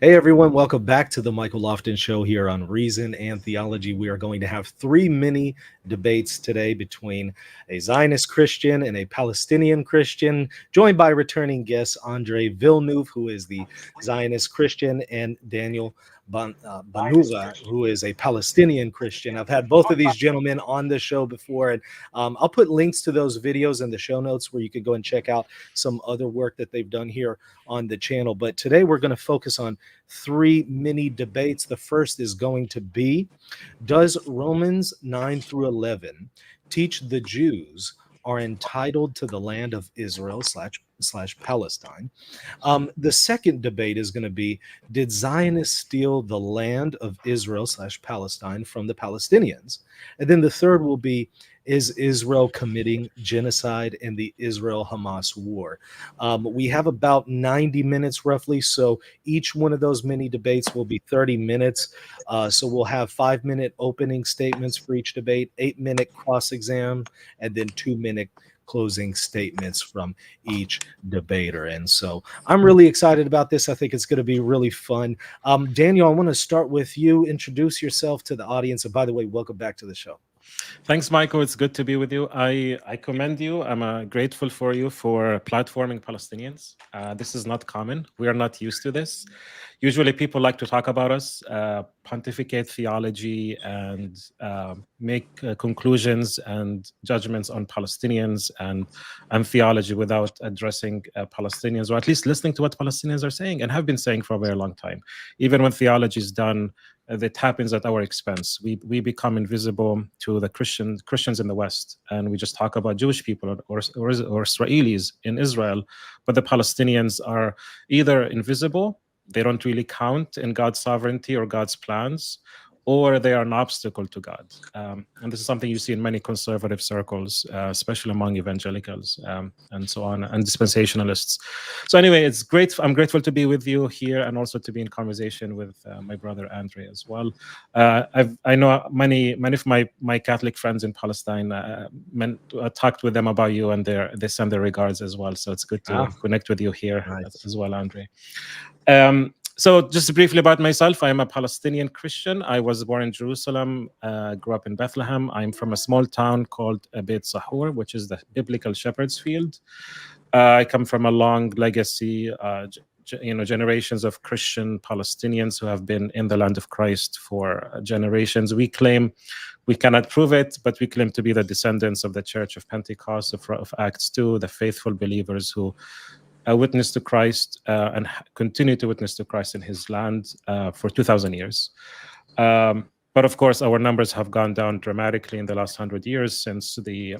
Hey everyone, welcome back to the Michael Lofton Show here on Reason and Theology. We are going to have three mini debates today between a Zionist Christian and a Palestinian Christian, joined by returning guest André Villeneuve, who is the Zionist Christian, and Daniel Bannoura, who is a Palestinian Christian. I've had both of these gentlemen on the show before, and I'll put links to those videos in the show notes where you could go and check out some other work that they've done here on the channel. But today we're going to focus on three mini debates. The first is going to be, does Romans 9 through 11 teach the Jews are entitled to the land of Israel slash Palestine? The second debate is going to be, did Zionists steal the land of Israel slash Palestine from the Palestinians? And then the third will be, is Israel committing genocide in the Israel-Hamas war? We have about 90 minutes roughly, so each one of those mini debates will be 30 minutes. So we'll have 5-minute opening statements for each debate, 8-minute cross-exam, and then 2-minute closing statements from each debater. And so I'm really excited about this. I think it's going to be really fun. Daniel, I want to start with you. Introduce yourself to the audience. And by the way, welcome back to the show. Thanks, Michael. It's good to be with you. I commend you. I'm grateful for you for platforming Palestinians. This is not common. We are not used to this. Usually people like to talk about us, pontificate theology, and make conclusions and judgments on Palestinians and theology without addressing Palestinians, or at least listening to what Palestinians are saying and have been saying for a very long time. Even when theology is done, that happens at our expense. We become invisible to the Christians in the West, and we just talk about Jewish people or Israelis in Israel, but the Palestinians are either invisible, they don't really count in God's sovereignty or God's plans, or they are an obstacle to God. And this is something you see in many conservative circles, especially among evangelicals and so on, and dispensationalists. So anyway, it's great. I'm grateful to be with you here and also to be in conversation with my brother André as well. I know many of my Catholic friends in Palestine, talked with them about you, and they send their regards as well. So it's good to connect with you here as well, André. So just briefly about myself, I am a Palestinian Christian. I was born in Jerusalem, grew up in Bethlehem. I'm from a small town called Beit Sahur, which is the biblical shepherd's field. I come from a long legacy, generations of Christian Palestinians who have been in the land of Christ for generations. We claim, we cannot prove it, but we claim to be the descendants of the Church of Pentecost, of Acts 2, the faithful believers who witness to Christ and continue to witness to Christ in his land for 2,000 years. But of course, our numbers have gone down dramatically in the last 100 years since the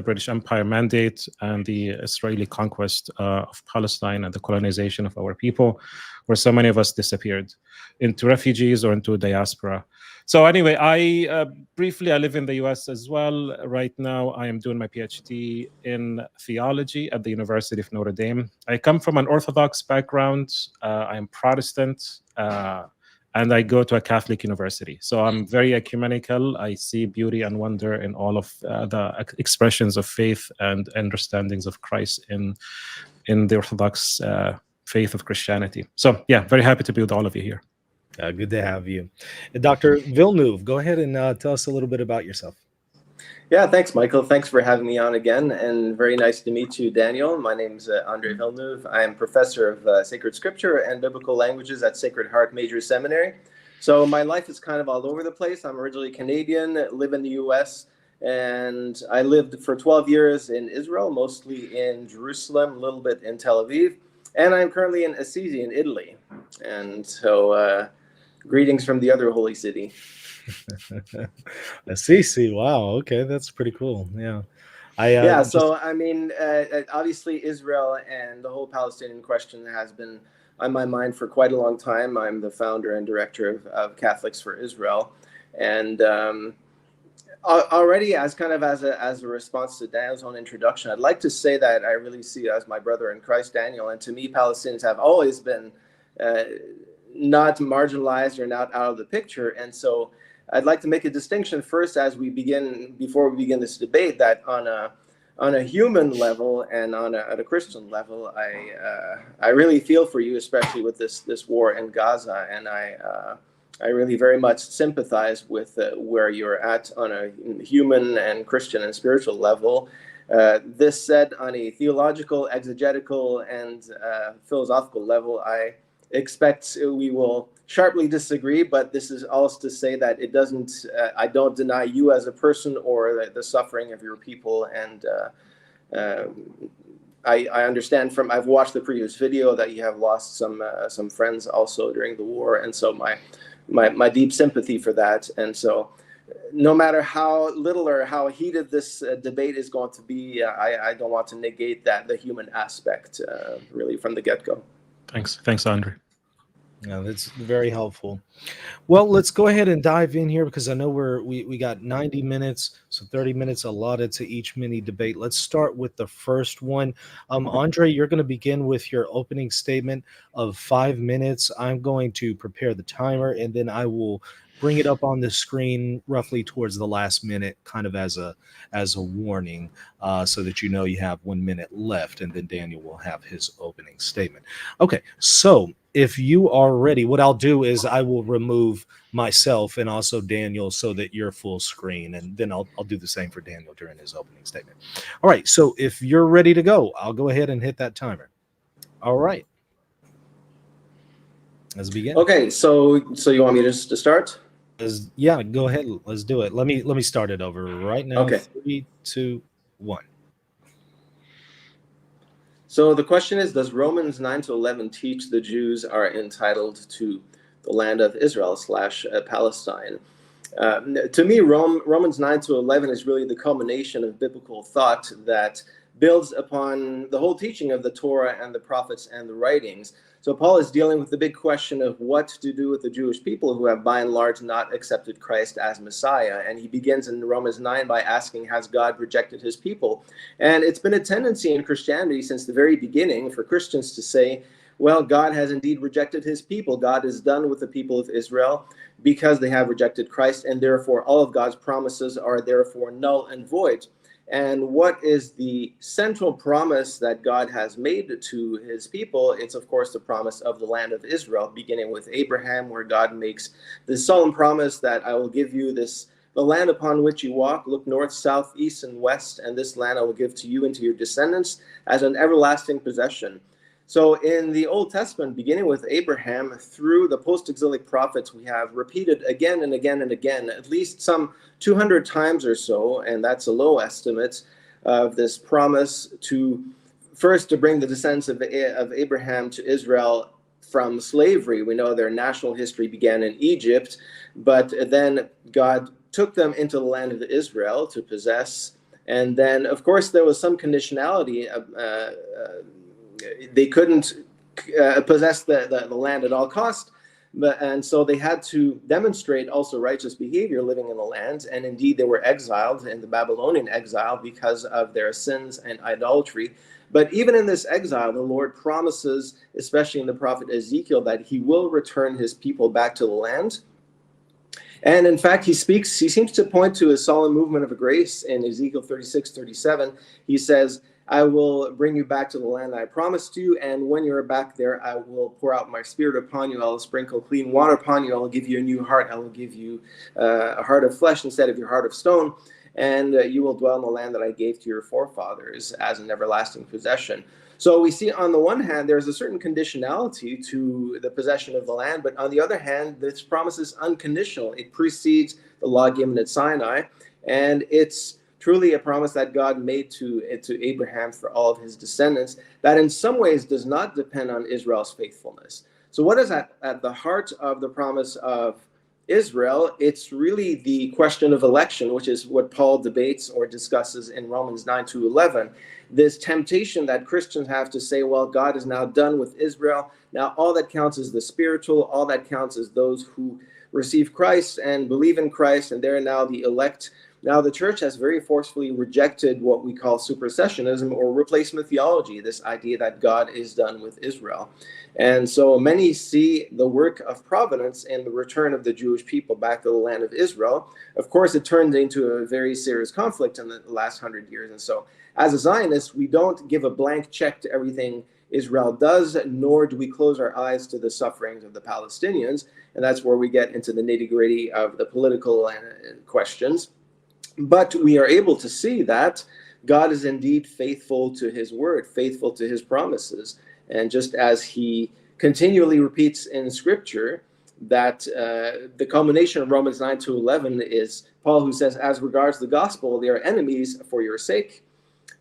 British Empire mandate and the Israeli conquest of Palestine and the colonization of our people, where so many of us disappeared into refugees or into diaspora. So anyway, I live in the US as well. Right now, I am doing my PhD in theology at the University of Notre Dame. I come from an Orthodox background. I am Protestant, and I go to a Catholic university. So I'm very ecumenical. I see beauty and wonder in all of the expressions of faith and understandings of Christ in the Orthodox faith of Christianity. So yeah, very happy to be with all of you here. Good to have you. Dr. Villeneuve, go ahead and tell us a little bit about yourself. Yeah, thanks, Michael. Thanks for having me on again, and very nice to meet you, Daniel. My name's André Villeneuve. I am professor of Sacred Scripture and Biblical Languages at Sacred Heart Major Seminary. So my life is kind of all over the place. I'm originally Canadian, live in the U.S., and I lived for 12 years in Israel, mostly in Jerusalem, a little bit in Tel Aviv, and I'm currently in Assisi in Italy. And so greetings from the other holy city. Assisi, wow, okay, that's pretty cool. Yeah. So I mean, obviously Israel and the whole Palestinian question has been on my mind for quite a long time. I'm the founder and director of Catholics for Israel, and already as a response to Daniel's own introduction, I'd like to say that I really see you as my brother in Christ, Daniel, and to me, Palestinians have always been not marginalized or not out of the picture, and so I'd like to make a distinction first before we begin this debate, that on on a human level and at a Christian level, I really feel for you, especially with this war in Gaza, and I really very much sympathize with where you're at on a human and Christian and spiritual level. This said, on a theological, exegetical, and philosophical level, I expect we will sharply disagree, but this is also to say that it doesn't, I don't deny you as a person or the suffering of your people. And I understand from, I've watched the previous video that you have lost some friends also during the war. And so my deep sympathy for that. And so no matter how little or how heated this debate is going to be, I don't want to negate the human aspect really from the get-go. Thanks, André. Yeah, that's very helpful. Well, let's go ahead and dive in here because I know we got 90 minutes, so 30 minutes allotted to each mini debate. Let's start with the first one. André, you're going to begin with your opening statement of 5 minutes. I'm going to prepare the timer, and then I will bring it up on the screen roughly towards the last minute, kind of as a warning, so that you know you have 1 minute left, and then Daniel will have his opening statement. Okay, so if you are ready, what I'll do is I will remove myself and also Daniel so that you're full screen, and then I'll do the same for Daniel during his opening statement. All right, so if you're ready to go, I'll go ahead and hit that timer. All right, let's begin. Okay, so you want me just to start? Yeah, go ahead. Let's do it. Let me start it over right now. Okay. 3, 2, 1. So the question is, does Romans 9-11 teach the Jews are entitled to the land of Israel / Palestine? To me, Romans 9-11 is really the culmination of biblical thought that builds upon the whole teaching of the Torah and the prophets and the writings. So Paul is dealing with the big question of what to do with the Jewish people who have by and large not accepted Christ as Messiah. And he begins in Romans 9 by asking, has God rejected his people? And it's been a tendency in Christianity since the very beginning for Christians to say, well, God has indeed rejected his people. God is done with the people of Israel because they have rejected Christ, and therefore all of God's promises are therefore null and void. And what is the central promise that God has made to his people? It's, of course, the promise of the land of Israel, beginning with Abraham, where God makes this solemn promise that I will give you the land upon which you walk, look north, south, east, and west, and this land I will give to you and to your descendants as an everlasting possession. So in the Old Testament, beginning with Abraham through the post-exilic prophets, we have repeated again and again and again, at least some 200 times or so, and that's a low estimate, of this promise to bring the descendants of Abraham to Israel from slavery. We know their national history began in Egypt, but then God took them into the land of Israel to possess. And then, of course, there was some conditionality. They couldn't possess the land at all cost, and so they had to demonstrate also righteous behavior living in the land. And indeed, they were exiled in the Babylonian exile because of their sins and idolatry. But even in this exile, the Lord promises, especially in the prophet Ezekiel, that he will return his people back to the land. And in fact, he seems to point to a solemn movement of grace in Ezekiel 36-37. He says, I will bring you back to the land I promised you, and when you're back there, I will pour out my spirit upon you. I will sprinkle clean water upon you. I will give you a new heart. I will give you a heart of flesh instead of your heart of stone, and you will dwell in the land that I gave to your forefathers as an everlasting possession. So we see on the one hand, there's a certain conditionality to the possession of the land, but on the other hand, this promise is unconditional. It precedes the law given at Sinai, and it's truly a promise that God made to Abraham for all of his descendants that in some ways does not depend on Israel's faithfulness. So what is at the heart of the promise of Israel? It's really the question of election, which is what Paul debates or discusses in Romans 9-11. This temptation that Christians have to say, well, God is now done with Israel. Now all that counts is the spiritual. All that counts is those who receive Christ and believe in Christ, and they're now the elect Now, the church has very forcefully rejected what we call supersessionism or replacement theology, this idea that God is done with Israel. And so many see the work of providence in the return of the Jewish people back to the land of Israel. Of course, it turned into a very serious conflict in the last 100 years. And so as a Zionist, we don't give a blank check to everything Israel does, nor do we close our eyes to the sufferings of the Palestinians. And that's where we get into the nitty-gritty of the political questions. But we are able to see that God is indeed faithful to his word, faithful to his promises. And just as he continually repeats in scripture that the culmination of Romans 9-11 is Paul, who says, as regards the gospel, they are enemies for your sake.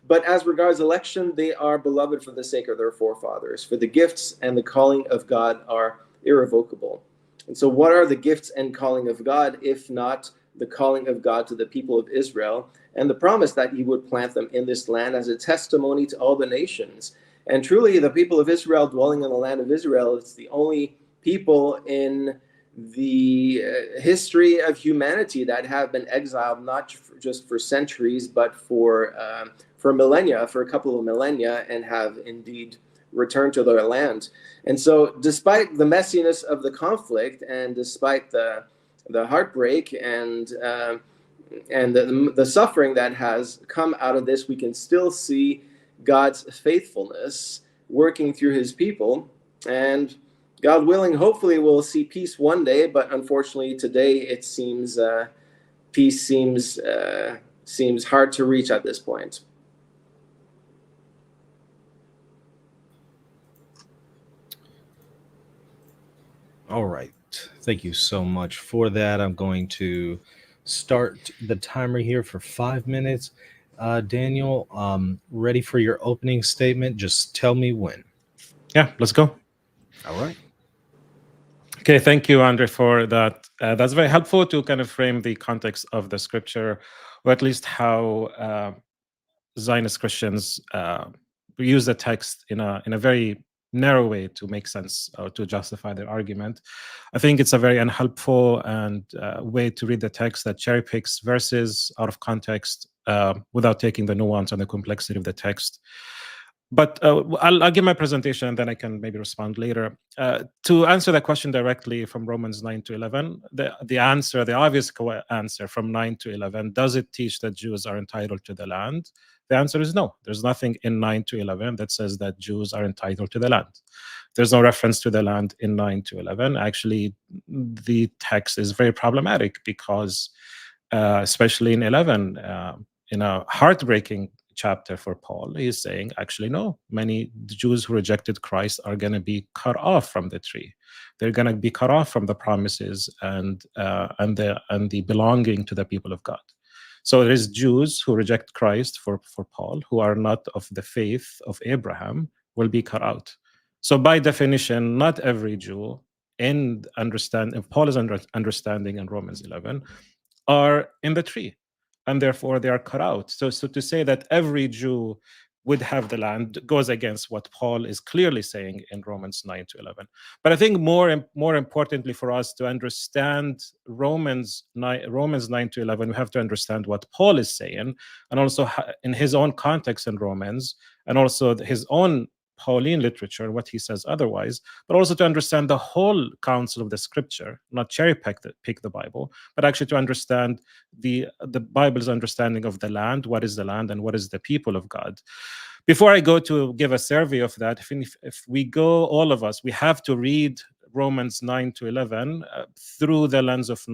But as regards election, they are beloved for the sake of their forefathers. For the gifts and the calling of God are irrevocable. And so what are the gifts and calling of God, if not the calling of God to the people of Israel and the promise that he would plant them in this land as a testimony to all the nations? And truly, the people of Israel dwelling in the land of Israel, it's the only people in the history of humanity that have been exiled, not just for centuries, but for millennia, for a couple of millennia, and have indeed returned to their land. And so despite the messiness of the conflict, and despite the heartbreak and the suffering that has come out of this, we can still see God's faithfulness working through his people. And God willing, hopefully we'll see peace one day, but unfortunately today it seems peace seems hard to reach at this point. All right. Thank you so much for that. I'm going to start the timer here for 5 minutes. Daniel, ready for your opening statement? Just tell me when. Yeah, let's go. All right. Okay, thank you, André, for that. That's very helpful to kind of frame the context of the scripture, or at least how Zionist Christians use the text in a very narrow way to make sense or to justify their argument. I think it's a very unhelpful and way to read the text that cherry picks verses out of context without taking the nuance and the complexity of the text. But I'll give my presentation and then I can maybe respond later. To answer the question directly from Romans 9-11, the answer, the obvious answer from 9-11, does it teach that Jews are entitled to the land? The answer is no. There's nothing in 9-11 that says that Jews are entitled to the land. There's no reference to the land in 9-11. Actually, the text is very problematic because, especially in 11, in a heartbreaking chapter for Paul, he's saying, actually, no, many Jews who rejected Christ are going to be cut off from the tree. They're going to be cut off from the promises and the belonging to the people of God. So there is Jews who reject Christ for Paul, who are not of the faith of Abraham, will be cut out. So by definition, not every Jew in Paul's understanding in Romans 11 are in the tree, and therefore they are cut out. So to say that every Jew would have the land goes against what Paul is clearly saying in Romans 9-11. But I think more importantly for us to understand Romans 9-11, we have to understand what Paul is saying, and also in his own context in Romans, and also his own Pauline literature, what he says otherwise, but also to understand the whole counsel of the scripture, not cherry pick the Bible, but actually to understand the Bible's understanding of the land, what is the land and what is the people of God. Before I go to give a survey of that, if we go, all of us, we have to read Romans 9-11 through the lens of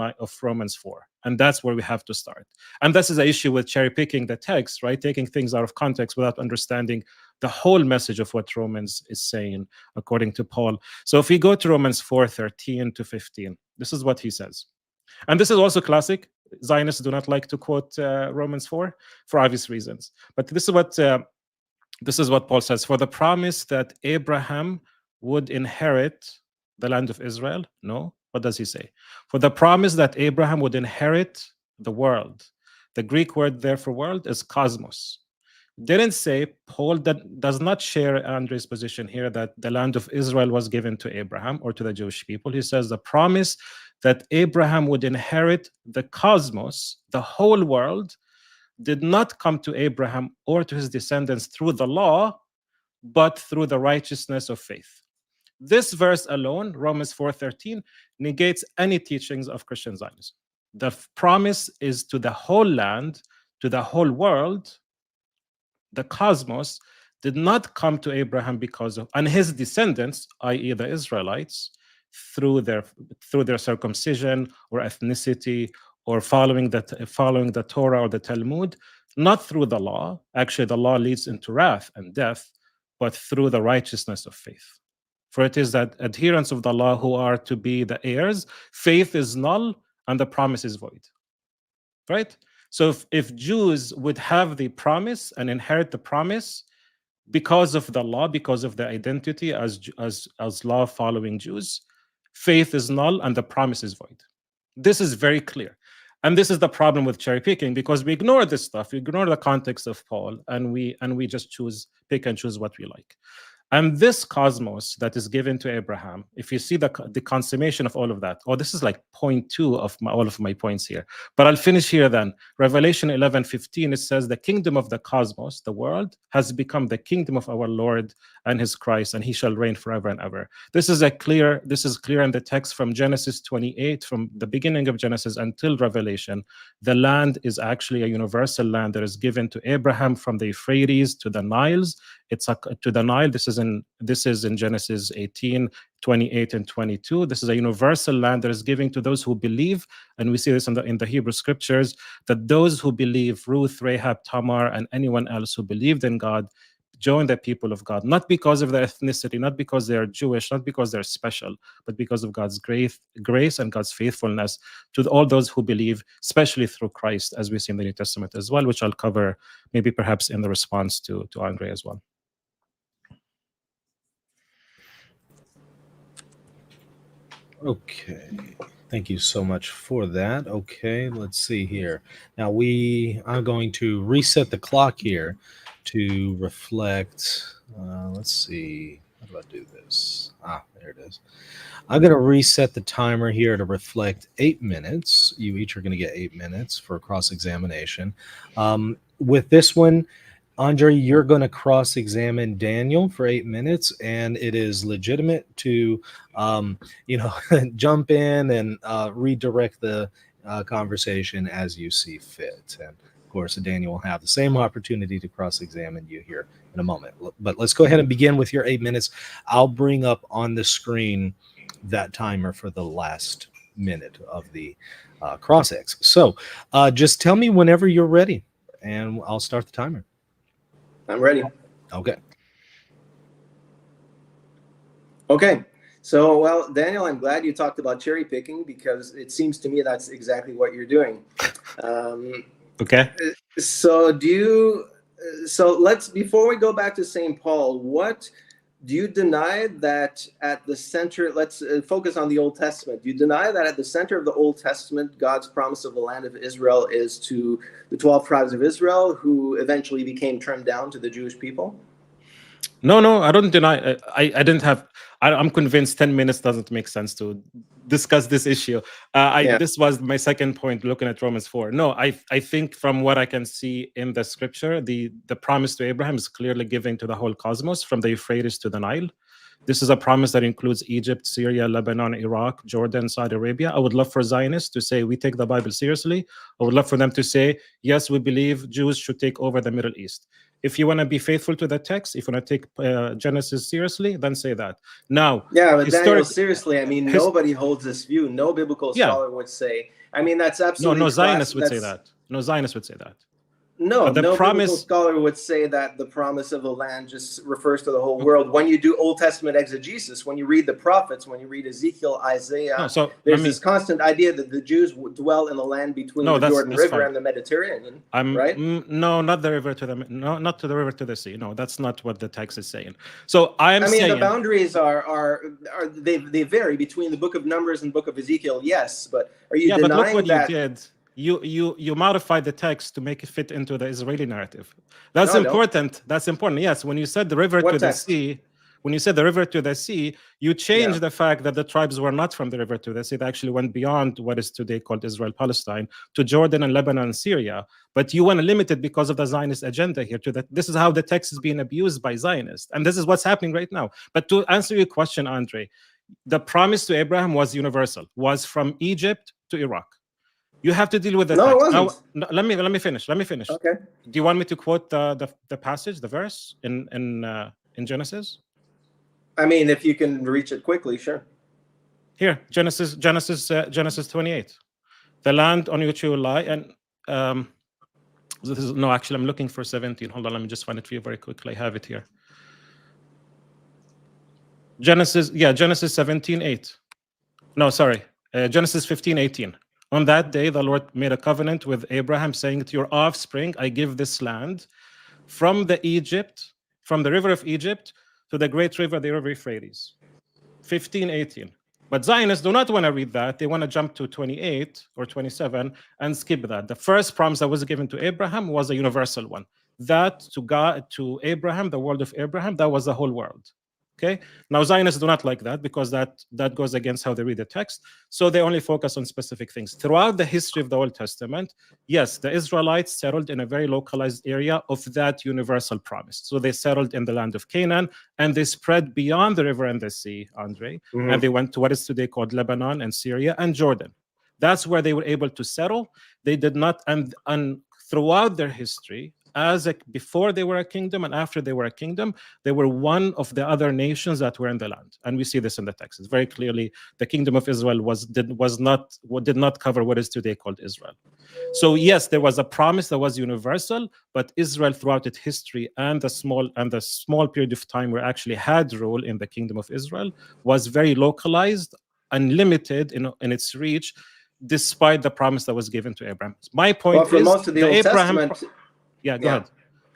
Romans 4. And that's where we have to start. And this is an issue with cherry picking the text, right? Taking things out of context without understanding the whole message of what Romans is saying, according to Paul. So if we go to Romans 4:13-15, this is what he says. And this is also classic. Zionists do not like to quote Romans 4 for obvious reasons. But this is what Paul says. For the promise that Abraham would inherit the land of Israel? No. What does he say? For the promise that Abraham would inherit the world. The Greek word there for world is cosmos. Didn't say, Paul does not share Andre's position here that the land of Israel was given to Abraham or to the Jewish people. He says the promise that Abraham would inherit the cosmos, the whole world, did not come to Abraham or to his descendants through the law, but through the righteousness of faith. This verse alone, Romans 4:13, negates any teachings of Christian Zionism. The promise is to the whole land, to the whole world. The cosmos did not come to Abraham because of, and his descendants, i.e. the Israelites, through their circumcision or ethnicity or following the Torah or the Talmud, not through the law. Actually, the law leads into wrath and death, but through the righteousness of faith. For it is that adherents of the law who are to be the heirs. Faith is null and the promise is void. Right? So if Jews would have the promise and inherit the promise because of the law, because of their identity as law-following Jews, faith is null and the promise is void. This is very clear. And this is the problem with cherry picking, because we ignore this stuff, we ignore the context of Paul, and we just pick and choose what we like. And this cosmos that is given to Abraham, if you see the consummation of all of that, this is like point 2 of all of my points here. But I'll finish here then. Revelation 11:15, it says, the kingdom of the cosmos, the world, has become the kingdom of our Lord and his Christ, and he shall reign forever and ever. This is clear in the text from Genesis 28, from the beginning of Genesis until Revelation. The land is actually a universal land that is given to Abraham from the Euphrates to the Niles. To the Nile. This is in Genesis 18, 28 and 22. This is a universal land that is given to those who believe, and we see this in the Hebrew scriptures, that those who believe, Ruth, Rahab, Tamar, and anyone else who believed in God, join the people of God, not because of their ethnicity, not because they are Jewish, not because they're special, but because of God's grace and God's faithfulness to all those who believe, especially through Christ, as we see in the New Testament as well, which I'll cover maybe perhaps in the response to André as well. Okay, thank you so much for that. Okay, let's see here. Now we are going to reset the clock here to reflect. Let's see, how do I do this? There it is. I'm going to reset the timer here to reflect 8 minutes. You each are going to get 8 minutes for cross-examination. With this one, Andre, you're going to cross-examine Daniel for 8 minutes, and it is legitimate to, jump in and redirect the conversation as you see fit. And of course, Daniel will have the same opportunity to cross-examine you here in a moment. But let's go ahead and begin with your 8 minutes. I'll bring up on the screen that timer for the last minute of the cross-ex. So just tell me whenever you're ready, and I'll start the timer. I'm ready. Okay. Okay. So, well, Daniel, I'm glad you talked about cherry picking, because it seems to me that's exactly what you're doing. Okay. So before we go back to St. Paul, what do you deny that at the center, let's focus on the Old Testament. Do you deny that at the center of the Old Testament, God's promise of the land of Israel is to the 12 tribes of Israel, who eventually became trimmed down to the Jewish people? No, I don't deny. I'm convinced 10 minutes doesn't make sense to discuss this issue. This was my second point, looking at Romans 4. No, I think from what I can see in the scripture, the promise to Abraham is clearly given to the whole cosmos, from the Euphrates to the Nile. This is a promise that includes Egypt, Syria, Lebanon, Iraq, Jordan, Saudi Arabia. I would love for Zionists to say we take the Bible seriously. I would love for them to say, yes, we believe Jews should take over the Middle East. If you want to be faithful to the text, if you want to take Genesis seriously, then say that. Now, yeah, but Daniel, seriously, I mean, nobody holds this view. No biblical scholar would say. I mean, that's absolutely no Zionist would say that. No Zionist would say that. No biblical scholar would say that the promise of the land just refers to the whole world. When you do Old Testament exegesis, when you read the prophets, when you read Ezekiel, Isaiah, there's this constant idea that the Jews would dwell in the land between the Jordan River and the Mediterranean, right? No, not the river not to the river to the sea. No, that's not what the text is saying. So I mean, the boundaries they vary between the Book of Numbers and Book of Ezekiel, yes, but are you denying but look what that? You did. You modified the text to make it fit into the Israeli narrative. That's important. That's important. Yes, when you said the river to the sea, When you said the river to the sea, you changed Yeah. the fact that the tribes were not from the river to the sea. They actually went beyond what is today called Israel-Palestine to Jordan and Lebanon and Syria. But you want to limit it because of the Zionist agenda here. This is how the text is being abused by Zionists. And this is what's happening right now. But to answer your question, Andre, the promise to Abraham was universal, was from Egypt to Iraq. You have to deal with the No, text. it wasn't. Now, let me finish. Okay. Do you want me to quote the passage, the verse in Genesis? I mean, if you can reach it quickly, sure. Here, Genesis 28. The land on which you will lie, and no, actually, I'm looking for 17. Hold on, let me just find it for you very quickly. I have it here. Genesis 17:8. No, sorry, Genesis 15:18. On that day, the Lord made a covenant with Abraham, saying, "To your offspring, I give this land from the river of Egypt to the great river, the river Euphrates." 15:18. But Zionists do not want to read that. They want to jump to 28 or 27 and skip that. The first promise that was given to Abraham was a universal one. That to Abraham, the world of Abraham, that was the whole world. Okay. Now Zionists do not like that because that goes against how they read the text. So they only focus on specific things. Throughout the history of the Old Testament, yes, the Israelites settled in a very localized area of that universal promise. So they settled in the land of Canaan, and they spread beyond the river and the sea, Andre, and they went to what is today called Lebanon and Syria and Jordan. That's where they were able to settle. They did not, and throughout their history, before they were a kingdom and after they were a kingdom, they were one of the other nations that were in the land, and we see this in the text. It's very clearly the kingdom of Israel did not cover what is today called Israel. So yes, there was a promise that was universal, but Israel throughout its history and the small period of time where actually had rule in the kingdom of Israel was very localized and limited in its reach, despite the promise that was given to Abraham. My point for is most of the Old Testament. Yeah, go ahead.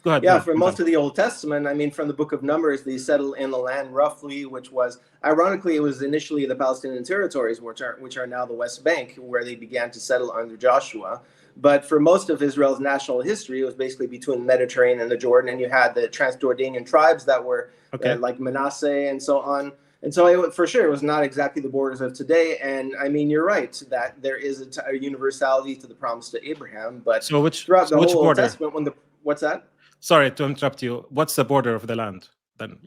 Go ahead. Yeah, for most of the Old Testament, I mean, from the book of Numbers, they settled in the land roughly, which was, ironically, it was initially the Palestinian territories, which are now the West Bank, where they began to settle under Joshua. But for most of Israel's national history, it was basically between the Mediterranean and the Jordan, and you had the Transjordanian tribes that were like Manasseh and so on. And so, for sure, it was not exactly the borders of today. And I mean, you're right that there is a universality to the promise to Abraham. But throughout the whole Old Testament, what's that? Sorry to interrupt you. What's the border of the land then?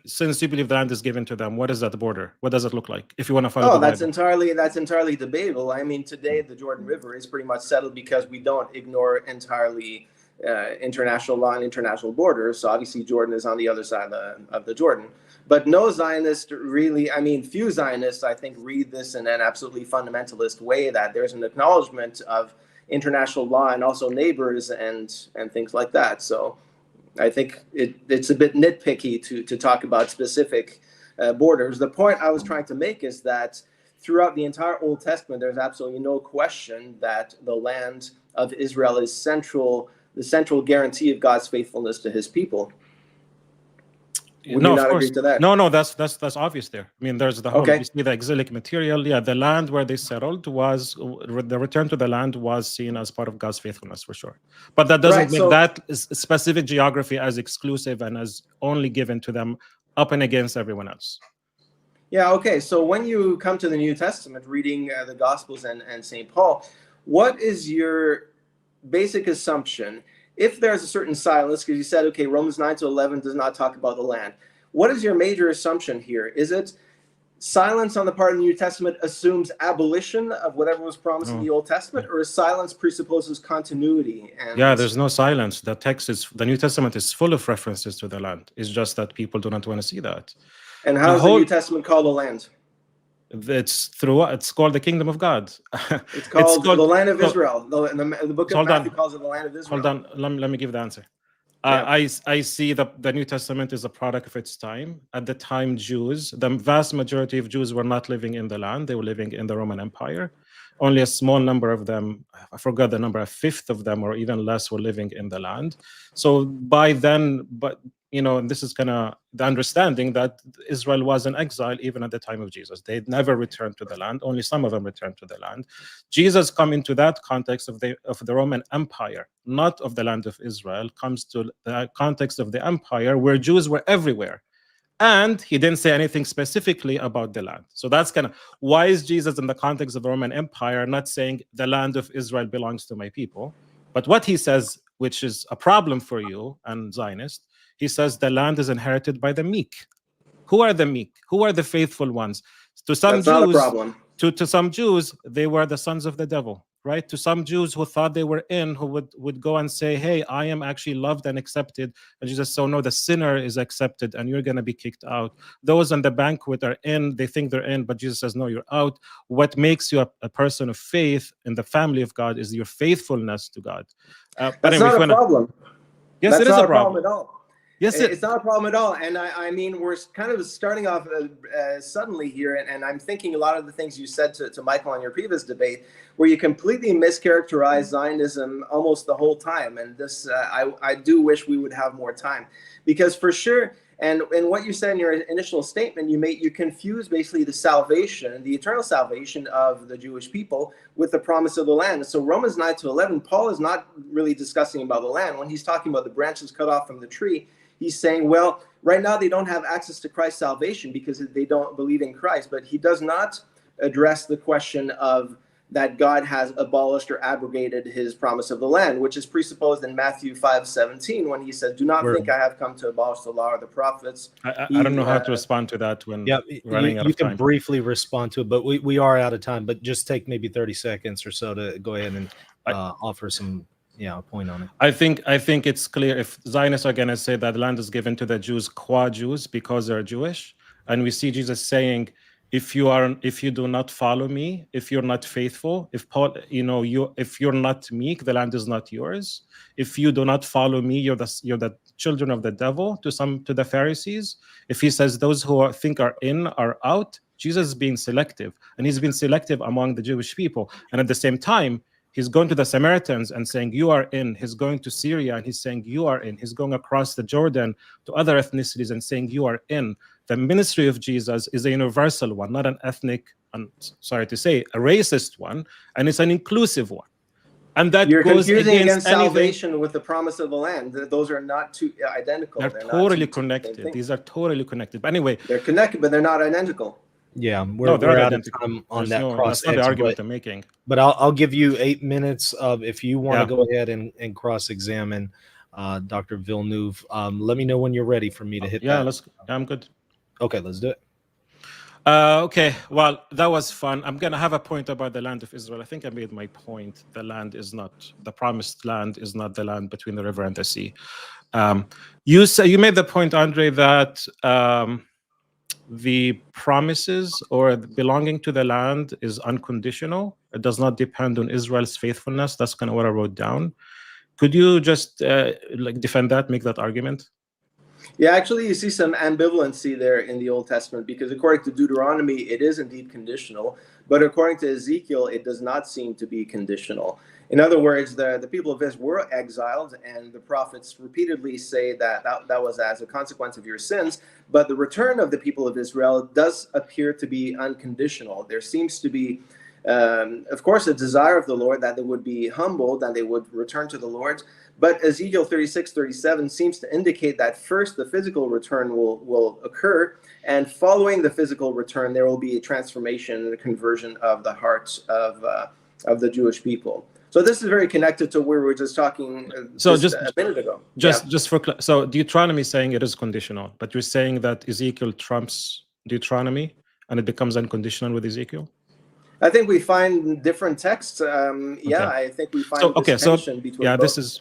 Since you believe the land is given to them, what is that border? What does it look like? If you want to follow the Bible. That's entirely debatable. I mean, today the Jordan River is pretty much settled because we don't ignore entirely international law and international borders. So obviously Jordan is on the other side of the Jordan. But no Zionist really, I mean, few Zionists, I think, read this in an absolutely fundamentalist way, that there's an acknowledgement of international law and also neighbors and things like that. So I think it's a bit nitpicky to talk about specific borders. The point I was trying to make is that throughout the entire Old Testament, there's absolutely no question that the land of Israel is the central guarantee of God's faithfulness to his people. Would you not agree to that? No, that's obvious there. I mean, there's the whole, you see the exilic material. Yeah, the land where they settled the return to the land was seen as part of God's faithfulness for sure. But that doesn't make that specific geography as exclusive and as only given to them up and against everyone else. Yeah, okay. So when you come to the New Testament, reading the Gospels and St. Paul, what is your basic assumption? If there's a certain silence, because you said, okay, Romans 9-11 does not talk about the land. What is your major assumption here? Is it silence on the part of the New Testament assumes abolition of whatever was promised in the Old Testament, or is silence presupposes continuity? Yeah, there's no silence. The New Testament is full of references to the land. It's just that people do not want to see that. And how does the New Testament call the land? It's called the kingdom of God. It's called the land of Israel. The book of Matthew calls it the land of Israel. Hold on, let me give the answer. I see the New Testament is a product of its time. At the time, the vast majority of Jews were not living in the land. They were living in the Roman Empire. Only a small number of them, I forgot the number, a fifth of them or even less were living in the land. So by then, this is kind of the understanding that Israel was in exile even at the time of Jesus. They never returned to the land. Only some of them returned to the land. Jesus come into that context of the Roman Empire, not of the land of Israel, comes to the context of the empire where Jews were everywhere. And he didn't say anything specifically about the land. So that's kind of why is Jesus in the context of the Roman Empire not saying the land of Israel belongs to my people? But what he says, which is a problem for you and Zionists, he says the land is inherited by the meek. Who are the meek? Who are the faithful ones? To some That's not a Jews, problem. to some Jews, they were the sons of the devil, right? To some Jews who thought they were in, who would go and say, hey, I am actually loved and accepted. And Jesus said, so no, the sinner is accepted and you're going to be kicked out. Those on the banquet are in, they think they're in, but Jesus says, no, you're out. What makes you a person of faith in the family of God is your faithfulness to God. That's anyway, not a problem. Yes, That's it is not a problem at all. Yes, it's not a problem at all. And I mean, we're kind of starting off suddenly here. And I'm thinking a lot of the things you said to Michael on your previous debate, where you completely mischaracterized Zionism almost the whole time. And this, I do wish we would have more time, because for sure, and what you said in your initial statement, you confuse basically the salvation, the eternal salvation of the Jewish people with the promise of the land. So Romans 9-11, Paul is not really discussing about the land. When he's talking about the branches cut off from the tree, he's saying, well, right now they don't have access to Christ's salvation because they don't believe in Christ. But he does not address the question of that God has abolished or abrogated his promise of the land, which is presupposed in Matthew 5:17, when he says, do not think I have come to abolish the law or the prophets. I don't know how to respond to that when running out you of can time. briefly respond to it, but we are out of time. But just take maybe 30 seconds or so to go ahead and offer some point on it. I think it's clear if Zionists are going to say that land is given to the Jews qua Jews because they're Jewish, and we see Jesus saying, if you do not follow me, if you're not faithful, if you're not meek, the land is not yours. If you do not follow me, you're the children of the devil. To the Pharisees, if he says those who think are in are out, Jesus is being selective, and he's been selective among the Jewish people, and at the same time, he's going to the Samaritans and saying, you are in. He's going to Syria and he's saying, you are in. He's going across the Jordan to other ethnicities and saying, you are in. The ministry of Jesus is a universal one, not an ethnic, I'm sorry to say, a racist one, and it's an inclusive one. And that you're goes confusing against anything. salvation with the promise of the land. Those are not two identical. They're totally connected. These are totally connected. But anyway, they're connected, but they're not identical. Yeah, we're out of time on that cross. That's not the argument I'm making. But I'll give you 8 minutes of if you want to go ahead and cross-examine Dr. Villeneuve. Let me know when you're ready for me to hit that. I'm good. Okay, let's do it. Okay, well, that was fun. I'm going to have a point about the land of Israel. I think I made my point. The land is not, the promised land is not the land between the river and the sea. You made the point, Andre, that the promises or belonging to the land is unconditional. It does not depend on Israel's faithfulness. That's kind of what I wrote down. Could you just defend that, make that argument? Yeah, actually, you see some ambivalency there in the Old Testament, because according to Deuteronomy, it is indeed conditional, but according to Ezekiel, it does not seem to be conditional. In other words, the people of Israel were exiled, and the prophets repeatedly say that was as a consequence of your sins, but the return of the people of Israel does appear to be unconditional. There seems to be, of course, a desire of the Lord that they would be humbled and they would return to the Lord. But Ezekiel 36:37 seems to indicate that first the physical return will occur, and following the physical return, there will be a transformation and a conversion of the hearts of the Jewish people. So this is very connected to where we were just talking a minute ago. So Deuteronomy is saying it is conditional, but you're saying that Ezekiel trumps Deuteronomy and it becomes unconditional with Ezekiel? I think we find different texts. I think we find tension between both.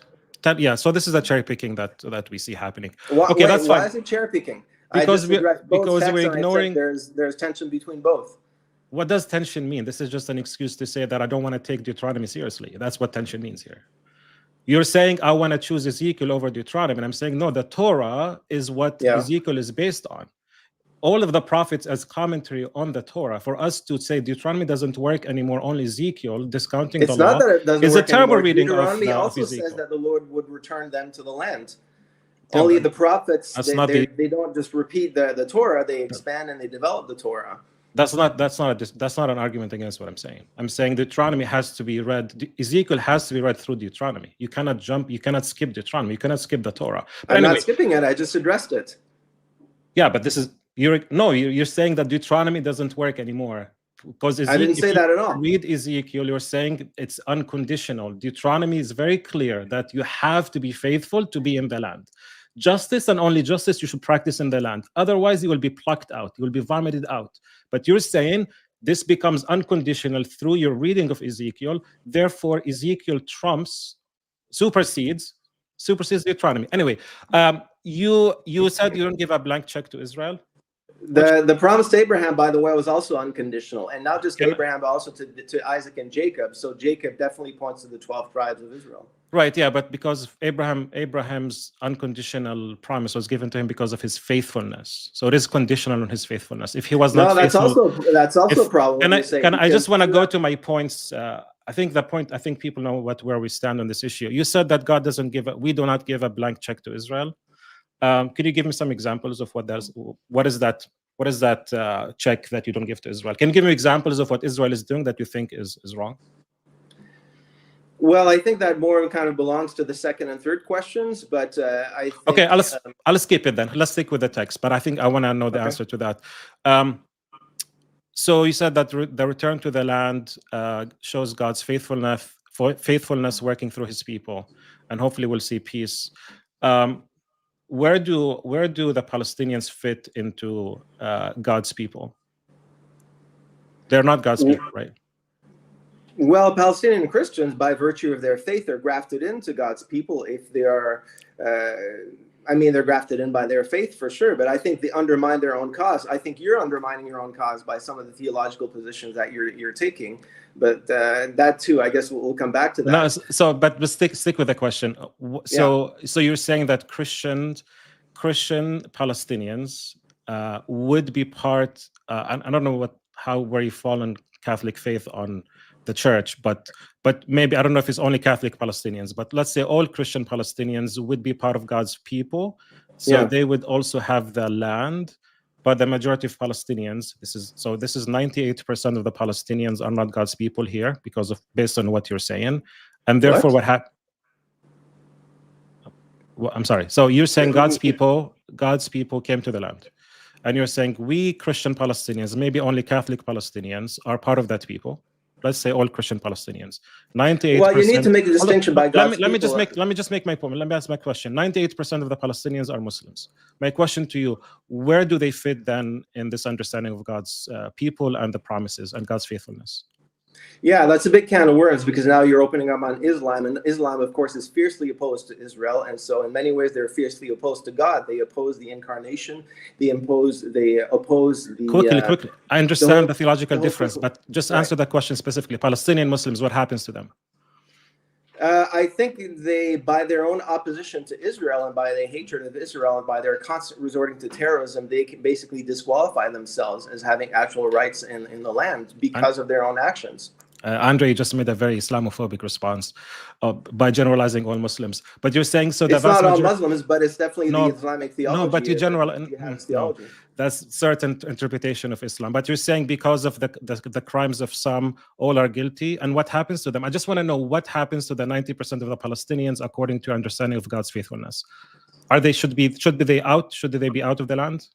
So this is a cherry picking that we see happening. That's fine. Why is it cherry picking? Because we're ignoring. There's tension between both. What does tension mean? This is just an excuse to say that I don't want to take Deuteronomy seriously. That's what tension means here. You're saying I want to choose Ezekiel over Deuteronomy, and I'm saying no. The Torah is what Ezekiel is based on. All of the prophets as commentary on the Torah. For us to say Deuteronomy doesn't work anymore, only Ezekiel, discounting the law, it's not that it doesn't work a terrible anymore. reading Deuteronomy of also Ezekiel. says that the Lord would return them to the land. Only the prophets, they don't just repeat the Torah, they expand and they develop the Torah. That's not an argument against what I'm saying. I'm saying Deuteronomy has to be read. Ezekiel has to be read through Deuteronomy. You cannot skip Deuteronomy. You cannot skip the Torah. I'm not skipping it. I just addressed it. Yeah, but this is you're saying that Deuteronomy doesn't work anymore. Because I didn't say that at all. Read Ezekiel, you're saying it's unconditional. Deuteronomy is very clear that you have to be faithful to be in the land. Justice and only justice you should practice in the land. Otherwise, you will be plucked out. You will be vomited out. But you're saying this becomes unconditional through your reading of Ezekiel. Therefore, Ezekiel supersedes Deuteronomy. Anyway, you said you don't give a blank check to Israel. The promise to Abraham, by the way, was also unconditional, and not just Abraham, but also to Isaac and Jacob. So Jacob definitely points to the 12 tribes of Israel. Right, yeah, but because Abraham's unconditional promise was given to him because of his faithfulness. So it is conditional on his faithfulness. If he was not faithful, that's also a problem. I just want to go to my points. I think people know where we stand on this issue. You said that God doesn't we do not give a blank check to Israel. Could you give me some examples of what is that check that you don't give to Israel? Can you give me examples of what Israel is doing that you think is wrong? Well, I think that more kind of belongs to the second and third questions, but I think, okay, I'll skip it then. Let's stick with the text, but I think I want to know the answer to that. So you said that the return to the land shows God's faithfulness working through His people, and hopefully we'll see peace. Where do the Palestinians fit into God's people? They're not God's people, right? Well, Palestinian Christians, by virtue of their faith, are grafted into God's people. If they are, they're grafted in by their faith for sure. But I think they undermine their own cause. I think you're undermining your own cause by some of the theological positions that you're taking. But that too, I guess we'll come back to that. No, but stick with the question. So you're saying that Christian Palestinians would be part. I don't know where you fall in Catholic faith on the church, but maybe I don't know if it's only Catholic Palestinians, but let's say all Christian Palestinians would be part of God's people, so they would also have the land. But the majority of Palestinians, this is 98% of the Palestinians are not God's people here based on what you're saying, and therefore what happened? Well, I'm sorry. So you're saying God's people came to the land, and you're saying we Christian Palestinians, maybe only Catholic Palestinians, are part of that people. Let's say all Christian Palestinians. 98%. Well, you need to make a distinction by God's let me just make my point. Let me ask my question. 98% of the Palestinians are Muslims. My question to you: where do they fit then in this understanding of God's people and the promises and God's faithfulness? Yeah, that's a big can of worms, because now you're opening up on Islam, and Islam, of course, is fiercely opposed to Israel, and so in many ways they're fiercely opposed to God. They oppose the incarnation. They oppose the quickly. I understand the theological difference, but just answer that question specifically. Palestinian Muslims, what happens to them? I think they, by their own opposition to Israel and by their hatred of Israel and by their constant resorting to terrorism, they can basically disqualify themselves as having actual rights in the land because of their own actions. André just made a very Islamophobic response by generalizing all Muslims. But you're saying so it's not all Muslims, but it's definitely the Islamic theology. No, but you theology. That's certain interpretation of Islam. But you're saying because of the crimes of some, all are guilty. And what happens to them? I just want to know what happens to the 90% of the Palestinians according to your understanding of God's faithfulness. Should they be out? Should they be out of the land?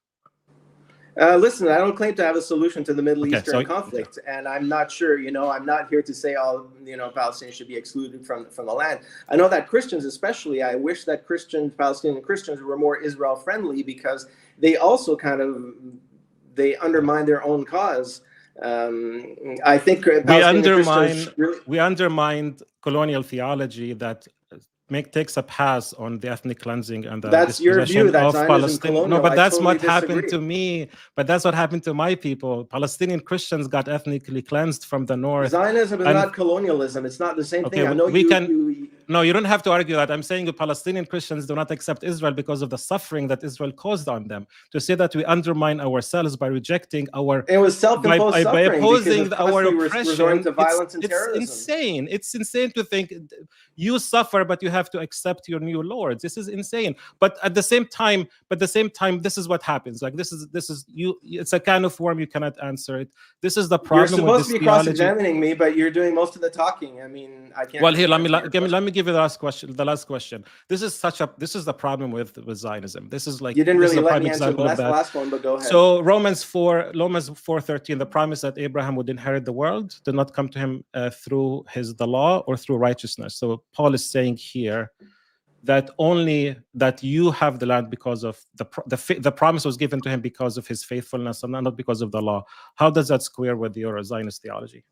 Listen, I don't claim to have a solution to the Middle Eastern conflict, and I'm not sure, I'm not here to say all, Palestinians should be excluded from the land. I know that Christians especially, I wish that Palestinian Christians were more Israel friendly, because they also they undermine their own cause. I think we undermined colonial theology that takes a pass on the ethnic cleansing and the that's your view that Zionism Palestine. No, but that's what happened to me. But that's what happened to my people. Palestinian Christians got ethnically cleansed from the north. Zionism is not colonialism. It's not the same thing. I know No, you don't have to argue that. I'm saying the Palestinian Christians do not accept Israel because of the suffering that Israel caused on them. To say that we undermine ourselves by rejecting it was self-imposed by opposing our oppression. Resorting to violence and terrorism. It's insane. It's insane to think you suffer, but you have to accept your new lords. This is insane. But at the same time, this is what happens. Like this is you. It's a kind of worm. You cannot answer it. This is the problem. You're supposed to be cross-examining me, but you're doing most of the talking. I mean, I can't. Well, here, let me give you the last question. This is the problem with Zionism. This is like, you didn't this really is a let prime me answer the example of that. last one, but go ahead. So Romans 4:13, the promise that Abraham would inherit the world did not come to him through the law or through righteousness. So Paul is saying here that only that you have the land because of the promise was given to him because of his faithfulness and not because of the law. How does that square with your Zionist theology?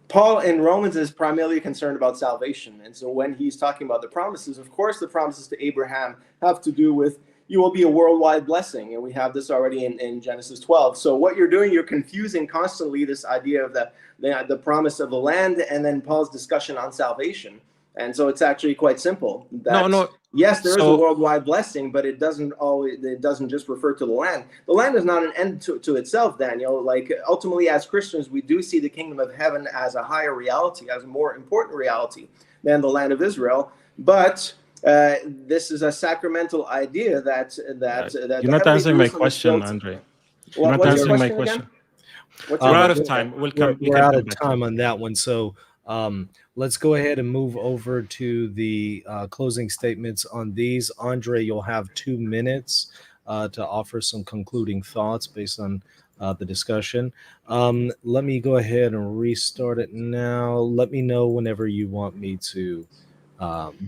Paul in Romans is primarily concerned about salvation. And so when he's talking about the promises, of course, the promises to Abraham have to do with you will be a worldwide blessing. And we have this already in Genesis 12. So what you're doing, you're confusing constantly this idea of the promise of the land and then Paul's discussion on salvation. And so it's actually quite simple. Yes, there is a worldwide blessing, but it doesn't just refer to the land. The land is not an end to itself, Daniel. Like ultimately, as Christians, we do see the kingdom of heaven as a higher reality, as a more important reality than the land of Israel. But this is a sacramental idea that you're not answering my question, André. You're not answering my question. We're out of time. We're out of time on that one. So let's go ahead and move over to the closing statements on these. André, you'll have 2 minutes to offer some concluding thoughts based on the discussion. Let me go ahead and restart it now. Let me know whenever you want me to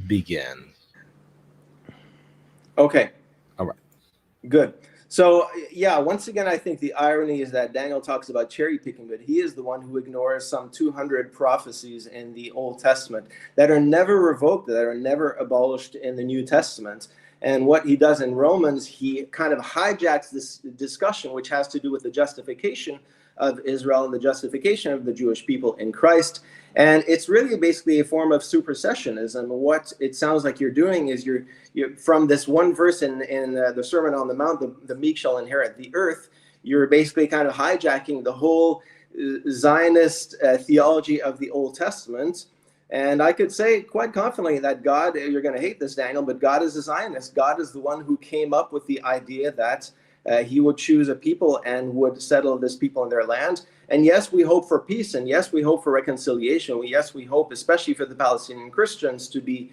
begin. Okay. All right. Good. So, yeah, once again, I think the irony is that Daniel talks about cherry picking, but he is the one who ignores some 200 prophecies in the Old Testament that are never revoked, that are never abolished in the New Testament. And what he does in Romans, he kind of hijacks this discussion, which has to do with the justification of Israel and the justification of the Jewish people in Christ. And it's really basically a form of supersessionism. What it sounds like you're doing is you're from this one verse in the Sermon on the Mount, the meek shall inherit the earth, you're basically kind of hijacking the whole Zionist theology of the Old Testament. And I could say quite confidently that God, you're going to hate this, Daniel, but God is a Zionist. God is the one who came up with the idea that he would choose a people and would settle this people in their land. And yes, we hope for peace. And yes, we hope for reconciliation. Yes, we hope, especially for the Palestinian Christians, to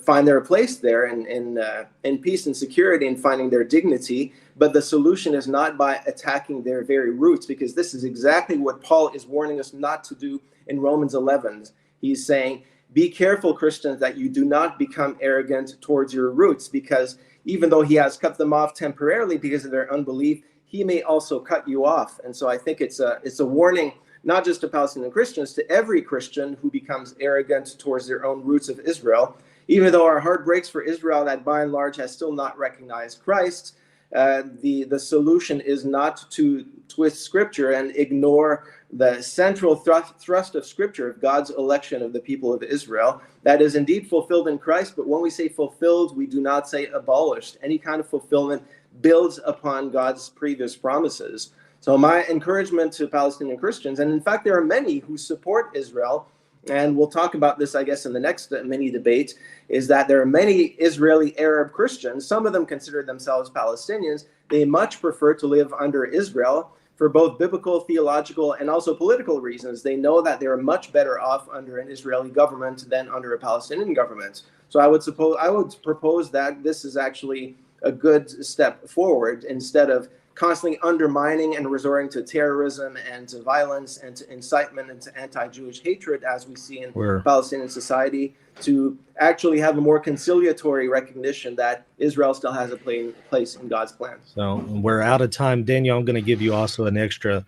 find their place there in peace and security and finding their dignity. But the solution is not by attacking their very roots, because this is exactly what Paul is warning us not to do in Romans 11. He's saying, be careful, Christians, that you do not become arrogant towards your roots, because even though he has cut them off temporarily because of their unbelief, he may also cut you off. And so I think it's a warning, not just to Palestinian Christians, to every Christian who becomes arrogant towards their own roots of Israel. Even though our heart breaks for Israel, that by and large has still not recognized Christ, the solution is not to twist Scripture and ignore the central thrust of Scripture, of God's election of the people of Israel. That is indeed fulfilled in Christ, but when we say fulfilled, we do not say abolished. Any kind of fulfillment builds upon God's previous promises. So my encouragement to Palestinian Christians, and in fact there are many who support Israel, and we'll talk about this, I guess, in the next mini debate, is that there are many Israeli Arab Christians. Some of them consider themselves Palestinians. They much prefer to live under Israel for both biblical, theological, and also political reasons. They know that they're much better off under an Israeli government than under a Palestinian government. So I would propose that this is actually a good step forward, instead of constantly undermining and resorting to terrorism and to violence and to incitement and to anti-Jewish hatred, as we see in Palestinian society, to actually have a more conciliatory recognition that Israel still has a place in God's plan. So we're out of time. Daniel, I'm going to give you also an extra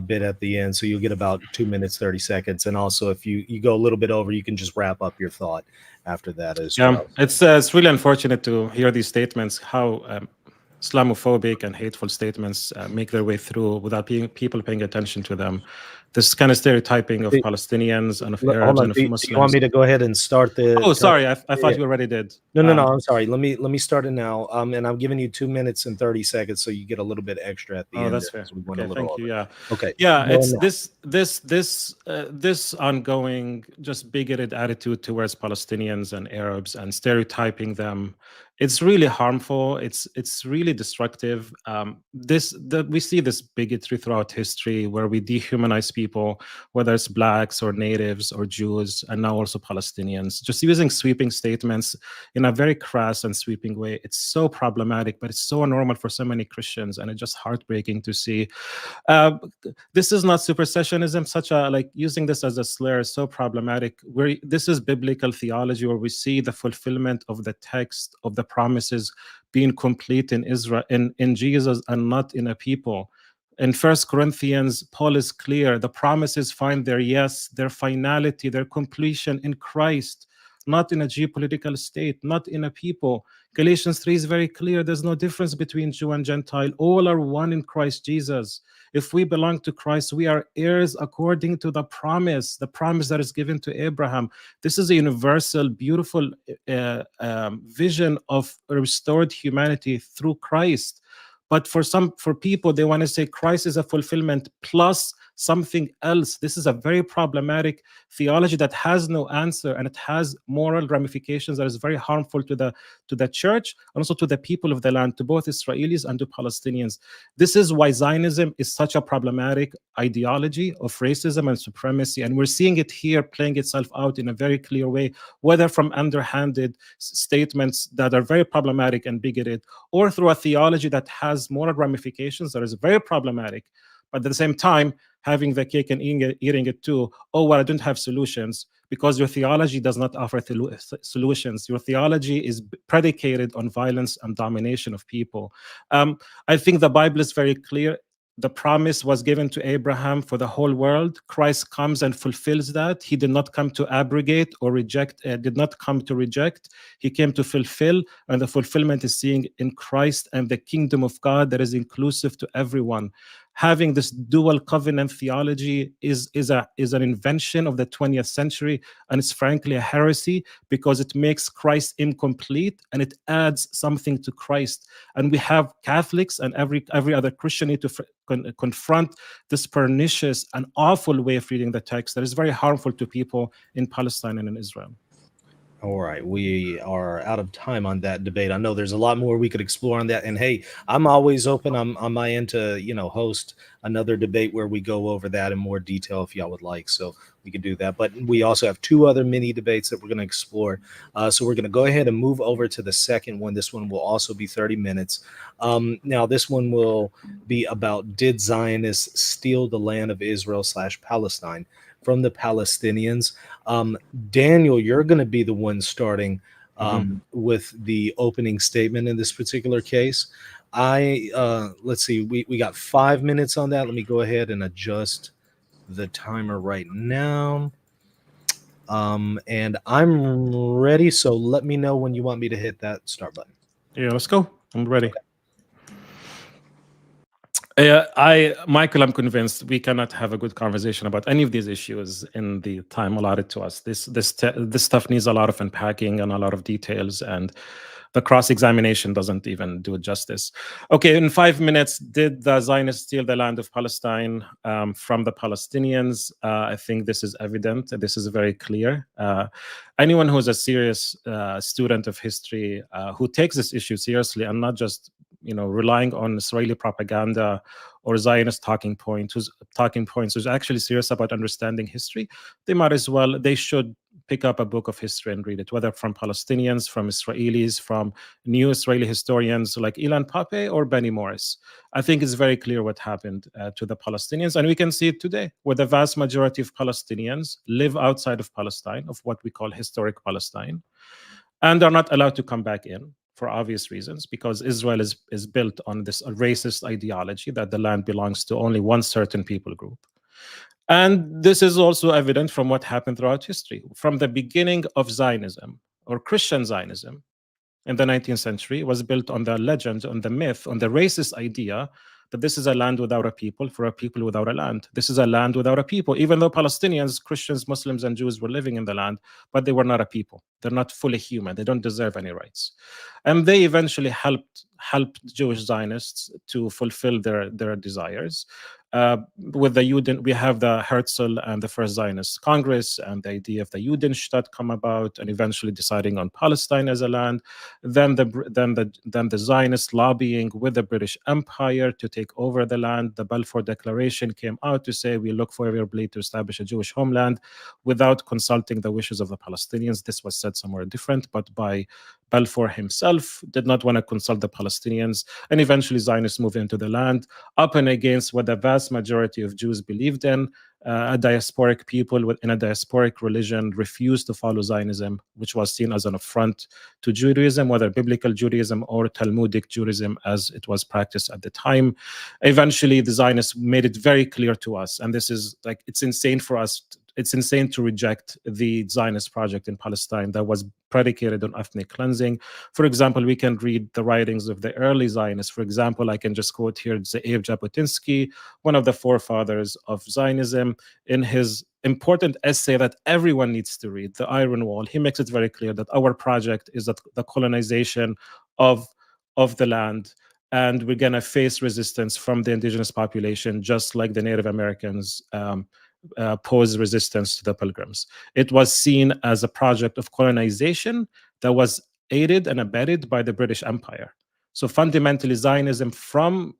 bit at the end, so you'll get about 2 minutes, 30 seconds. And also, if you go a little bit over, you can just wrap up your thought after that as well. It's really unfortunate to hear these statements, how Islamophobic and hateful statements make their way through without people paying attention to them. This kind of stereotyping of Palestinians and of Arabs and of Muslims. Do you want me to go ahead and start the? Oh, sorry, I thought you already did. No, I'm sorry. Let me start it now. And I'm giving you 2 minutes and 30 seconds, so you get a little bit extra at the end. Oh, that's fair. Okay, thank you. Yeah. Okay. Yeah, it's this ongoing just bigoted attitude towards Palestinians and Arabs and stereotyping them It's really harmful. It's really destructive. We see this bigotry throughout history, where we dehumanize people, whether it's blacks or natives or Jews, and now also Palestinians, just using sweeping statements in a very crass and sweeping way. It's so problematic, but it's so normal for so many Christians, and it's just heartbreaking to see. This is not supersessionism. Using this as a slur is so problematic. This is biblical theology, where we see the fulfillment of the text of the promises being complete in Israel, in Jesus, and not in a people. In 1 Corinthians, Paul is clear. The promises find their yes, their finality, their completion in Christ, not in a geopolitical state, not in a people. Galatians 3 is very clear. There's no difference between Jew and Gentile. All are one in Christ Jesus. If we belong to Christ, we are heirs according to the promise that is given to Abraham. This is a universal, beautiful vision of a restored humanity through Christ. But for people, they want to say Christ is a fulfillment plus something else. This is a very problematic theology that has no answer, and it has moral ramifications that is very harmful to the church and also to the people of the land, to both Israelis and to Palestinians. This is why Zionism is such a problematic ideology of racism and supremacy, and we're seeing it here playing itself out in a very clear way, whether from underhanded statements that are very problematic and bigoted, or through a theology that has moral ramifications that is very problematic, but at the same time having the cake and eating it too. Oh, well, I don't have solutions, because your theology does not offer solutions. Your theology is predicated on violence and domination of people. I think the Bible is very clear. The promise was given to Abraham for the whole world. Christ comes and fulfills that. He did not come to abrogate or reject, did not come to reject. He came to fulfill, and the fulfillment is seen in Christ and the kingdom of God that is inclusive to everyone. Having this dual covenant theology is an invention of the 20th century, and it's frankly a heresy, because it makes Christ incomplete and it adds something to Christ. And we have Catholics and every other Christian need to confront this pernicious and awful way of reading the text that is very harmful to people in Palestine and in Israel. All right, we are out of time on that debate. I know there's a lot more we could explore on that, and hey, I'm always open on my end to host another debate where we go over that in more detail if y'all would like. So we can do that. But we also have two other mini debates that we're going to explore. So we're going to go ahead and move over to the second one. This one will also be 30 minutes. Now, this one will be about, did Zionists steal the land of Israel/Palestine from the Palestinians? Daniel, you're going to be the one starting with the opening statement in this particular case. Let's see, we got 5 minutes on that. Let me go ahead and adjust the timer right now. And I'm ready, so let me know when you want me to hit that start button. Yeah, let's go. I'm ready. Michael, I'm convinced we cannot have a good conversation about any of these issues in the time allotted to us. This stuff needs a lot of unpacking and a lot of details, and the cross-examination doesn't even do it justice. Okay, in 5 minutes, did the Zionists steal the land of Palestine from the Palestinians? I think this is evident. This is very clear. Anyone who's a serious student of history, who takes this issue seriously and not just relying on Israeli propaganda or Zionist talking points, who's actually serious about understanding history, they should pick up a book of history and read it, whether from Palestinians, from Israelis, from new Israeli historians like Ilan Pappé or Benny Morris. I think it's very clear what happened to the Palestinians, and we can see it today, where the vast majority of Palestinians live outside of Palestine, of what we call historic Palestine, and are not allowed to come back in, for obvious reasons, because Israel is built on this racist ideology that the land belongs to only one certain people group. And this is also evident from what happened throughout history. From the beginning of Zionism, or Christian Zionism, in the 19th century, was built on the legend, on the myth, on the racist idea that this is a land without a people, for a people without a land. This is a land without a people, even though Palestinians, Christians, Muslims, and Jews were living in the land, but they were not a people. They're not fully human. They don't deserve any rights. And they eventually helped Jewish Zionists to fulfill their desires. with the Juden, we have the Herzl and the First Zionist Congress, and the idea of the Judenstadt come about, and eventually deciding on Palestine as a land. Then the Zionist lobbying with the British Empire to take over the land. The Balfour Declaration came out to say we look favorably to establish a Jewish homeland without consulting the wishes of the Palestinians. This was said somewhere different, but by Balfour himself did not want to consult the Palestinians, and eventually Zionists moved into the land, up and against what the vast majority of Jews believed in. A diasporic people within a diasporic religion refused to follow Zionism, which was seen as an affront to Judaism, whether biblical Judaism or Talmudic Judaism as it was practiced at the time. Eventually, the Zionists made it very clear to us, and this is like, it's insane for us. It's insane to reject the Zionist project in Palestine that was predicated on ethnic cleansing. For example, we can read the writings of the early Zionists. For example, I can just quote here Ze'ev Jabotinsky, one of the forefathers of Zionism, in his important essay that everyone needs to read, The Iron Wall. He makes it very clear that our project is that the colonization of the land, and we're going to face resistance from the indigenous population, just like the Native Americans pose resistance to the Pilgrims. It was seen as a project of colonization that was aided and abetted by the British Empire. So fundamentally, Zionism, from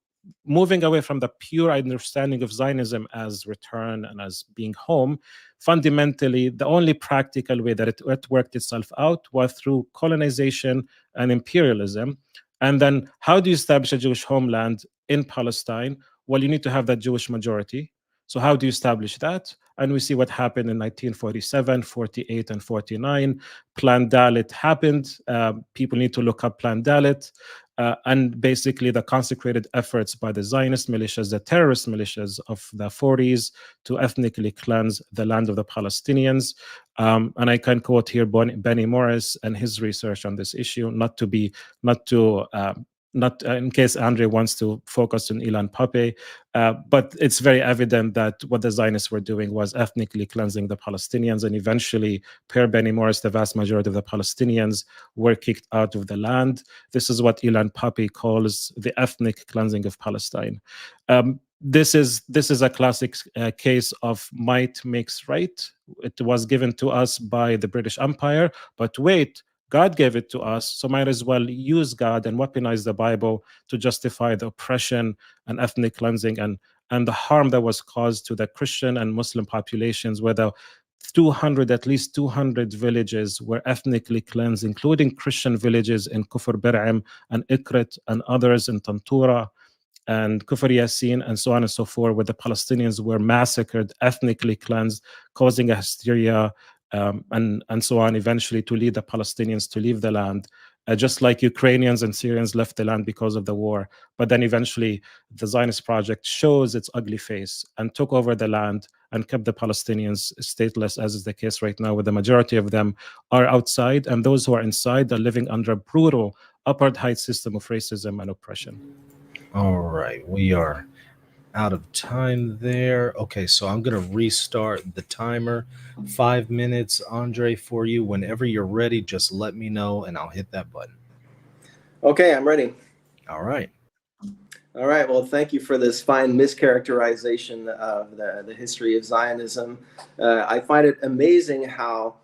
moving away from the pure understanding of Zionism as return and as being home, fundamentally, the only practical way that it worked itself out was through colonization and imperialism. And then how do you establish a Jewish homeland in Palestine? Well, you need to have that Jewish majority. So how do you establish that? And we see what happened in 1947, 48, and 49. Plan Dalit happened. People need to look up Plan Dalit. And basically the consecrated efforts by the Zionist militias, the terrorist militias of the 40s, to ethnically cleanse the land of the Palestinians. And I can quote here Benny Morris and his research on this issue, not in case André wants to focus on Ilan Pappé, but it's very evident that what the Zionists were doing was ethnically cleansing the Palestinians, and eventually, per Benny Morris, the vast majority of the Palestinians were kicked out of the land. This is what Ilan Pappé calls the ethnic cleansing of Palestine. This is a classic case of might makes right. It was given to us by the British Empire, but wait, God gave it to us, so might as well use God and weaponize the Bible to justify the oppression and ethnic cleansing and the harm that was caused to the Christian and Muslim populations, where at least 200 villages were ethnically cleansed, including Christian villages in Kufr Bir'im and Ikrit and others in Tantura and Kufr Yasin and so on and so forth, where the Palestinians were massacred, ethnically cleansed, causing a hysteria, and so on, eventually to lead the Palestinians to leave the land, just like Ukrainians and Syrians left the land because of the war. But then eventually the Zionist project shows its ugly face and took over the land and kept the Palestinians stateless, as is the case right now, where the majority of them are outside, and those who are inside are living under a brutal apartheid system of racism and oppression. All right, we are out of time there. Okay, so I'm going to restart the timer. 5 minutes, Andre, for you. Whenever you're ready, just let me know and I'll hit that button. Okay, I'm ready. All right. All right. Well, thank you for this fine mischaracterization of the history of Zionism. I find it amazing how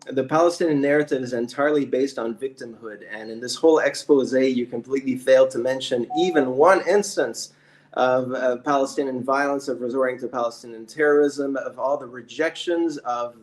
the Palestinian narrative is entirely based on victimhood. And in this whole expose, you completely failed to mention even one instance of Palestinian violence, of resorting to Palestinian terrorism, of all the rejections of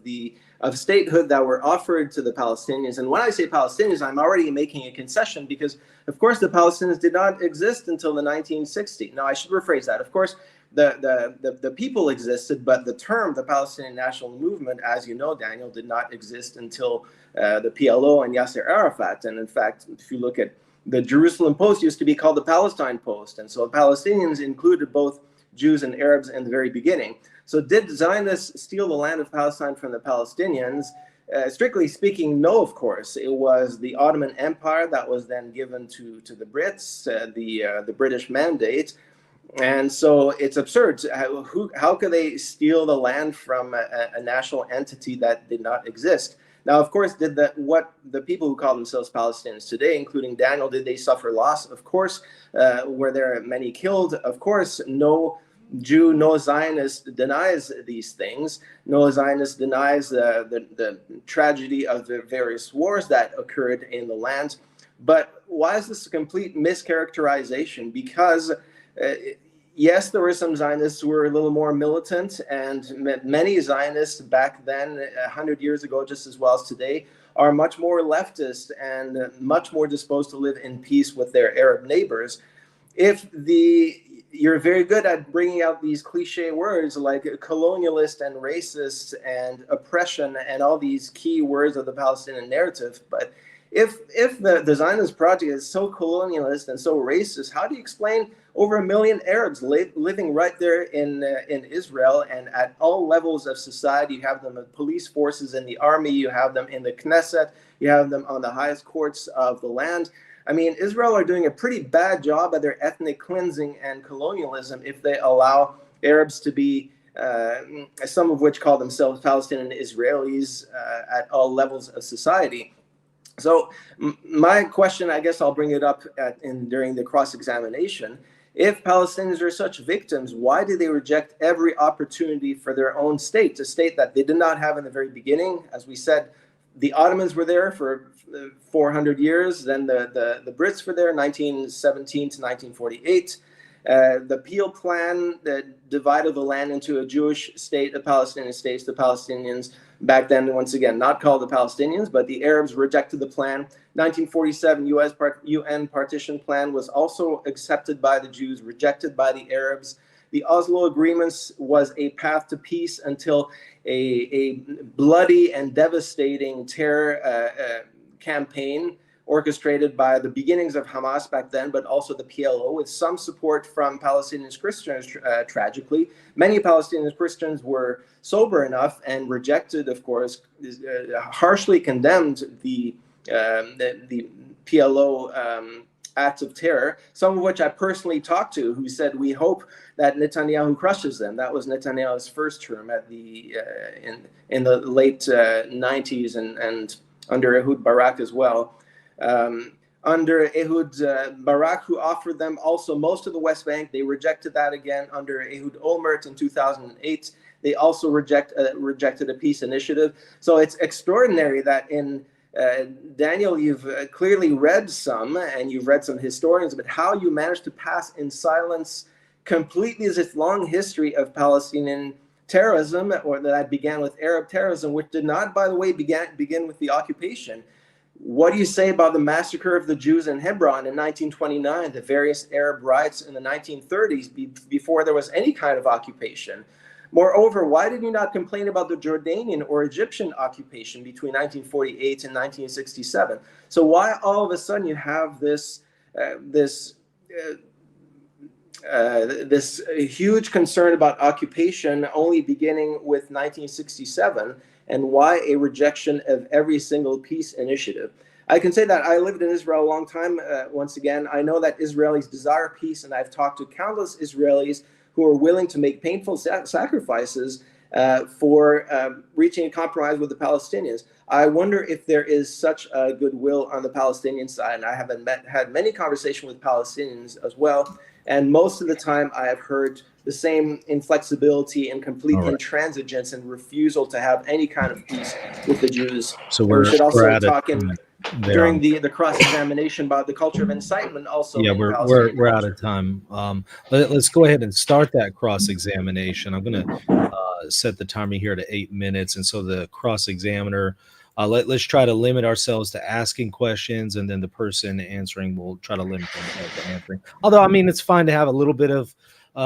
statehood that were offered to the Palestinians. And when I say Palestinians, I'm already making a concession, because of course the Palestinians did not exist until the 1960s. Now I should rephrase that. Of course, the people existed, but the term, the Palestinian National Movement, as you know, Daniel, did not exist until the PLO and Yasser Arafat. And in fact, if you look at the Jerusalem Post, used to be called the Palestine Post. And so Palestinians included both Jews and Arabs in the very beginning. So did Zionists steal the land of Palestine from the Palestinians? Strictly speaking, no, of course. It was the Ottoman Empire that was then given to the Brits, the British Mandate. And so it's absurd. How could they steal the land from a national entity that did not exist? Now, of course, what the people who call themselves Palestinians today, including Daniel, did they suffer loss? Of course. Were there many killed? Of course. No Jew, no Zionist denies these things. No Zionist denies the tragedy of the various wars that occurred in the land. But why is this a complete mischaracterization? Because yes, there were some Zionists who were a little more militant, and many Zionists back then, 100 years ago, just as well as today, are much more leftist and much more disposed to live in peace with their Arab neighbors. You're very good at bringing out these cliche words like colonialist and racist and oppression and all these key words of the Palestinian narrative. But if the Zionist project is so colonialist and so racist, how do you explain over 1 million Arabs living right there in Israel and at all levels of society? You have them in police forces, in the army, you have them in the Knesset, you have them on the highest courts of the land. I mean, Israel are doing a pretty bad job at their ethnic cleansing and colonialism if they allow Arabs to be, some of which call themselves Palestinian Israelis, at all levels of society. So my question, I guess I'll bring it up during the cross-examination. If Palestinians are such victims, why do they reject every opportunity for their own state, a state that they did not have in the very beginning? As we said, the Ottomans were there for 400 years, then the Brits were there, 1917 to 1948. The Peel Plan that divided the land into a Jewish state, a Palestinian state. The Palestinians back then, once again, not called the Palestinians, but the Arabs rejected the plan. 1947 UN partition plan was also accepted by the Jews, rejected by the Arabs. The Oslo agreements was a path to peace until a bloody and devastating terror campaign orchestrated by the beginnings of Hamas back then, but also the PLO, with some support from Palestinian Christians, tragically. Many Palestinian Christians were sober enough and rejected, of course, harshly condemned the PLO acts of terror, some of which I personally talked to, who said, we hope that Netanyahu crushes them. That was Netanyahu's first term at in the late 90s and under Ehud Barak as well. Under Ehud Barak, who offered them also most of the West Bank, they rejected that again. Under Ehud Olmert in 2008, they also rejected a peace initiative. So it's extraordinary that in Daniel, you've clearly read some, and you've read some historians, but how you managed to pass in silence completely this long history of Palestinian terrorism, or that began with Arab terrorism, which did not, by the way, begin with the occupation. What do you say about the massacre of the Jews in Hebron in 1929, the various Arab riots in the 1930s before there was any kind of occupation? Moreover, why did you not complain about the Jordanian or Egyptian occupation between 1948 and 1967? So why all of a sudden you have this huge concern about occupation only beginning with 1967, and why a rejection of every single peace initiative? I can say that I lived in Israel a long time. Once again, I know that Israelis desire peace, and I've talked to countless Israelis who are willing to make painful sacrifices for reaching a compromise with the Palestinians. I wonder if there is such a goodwill on the Palestinian side, and I have had many conversations with Palestinians as well, and most of the time I have heard the same inflexibility and complete intransigence and refusal to have any kind of peace with the Jews. So we should also talk during the cross-examination about the culture of incitement also. Yeah, we're out of time. Let's go ahead and start that cross-examination. I'm going to set the timer here to 8 minutes, and so the cross-examiner, let's try to limit ourselves to asking questions, and then the person answering will try to limit themselves to answering. Although, I mean, it's fine to have a little bit of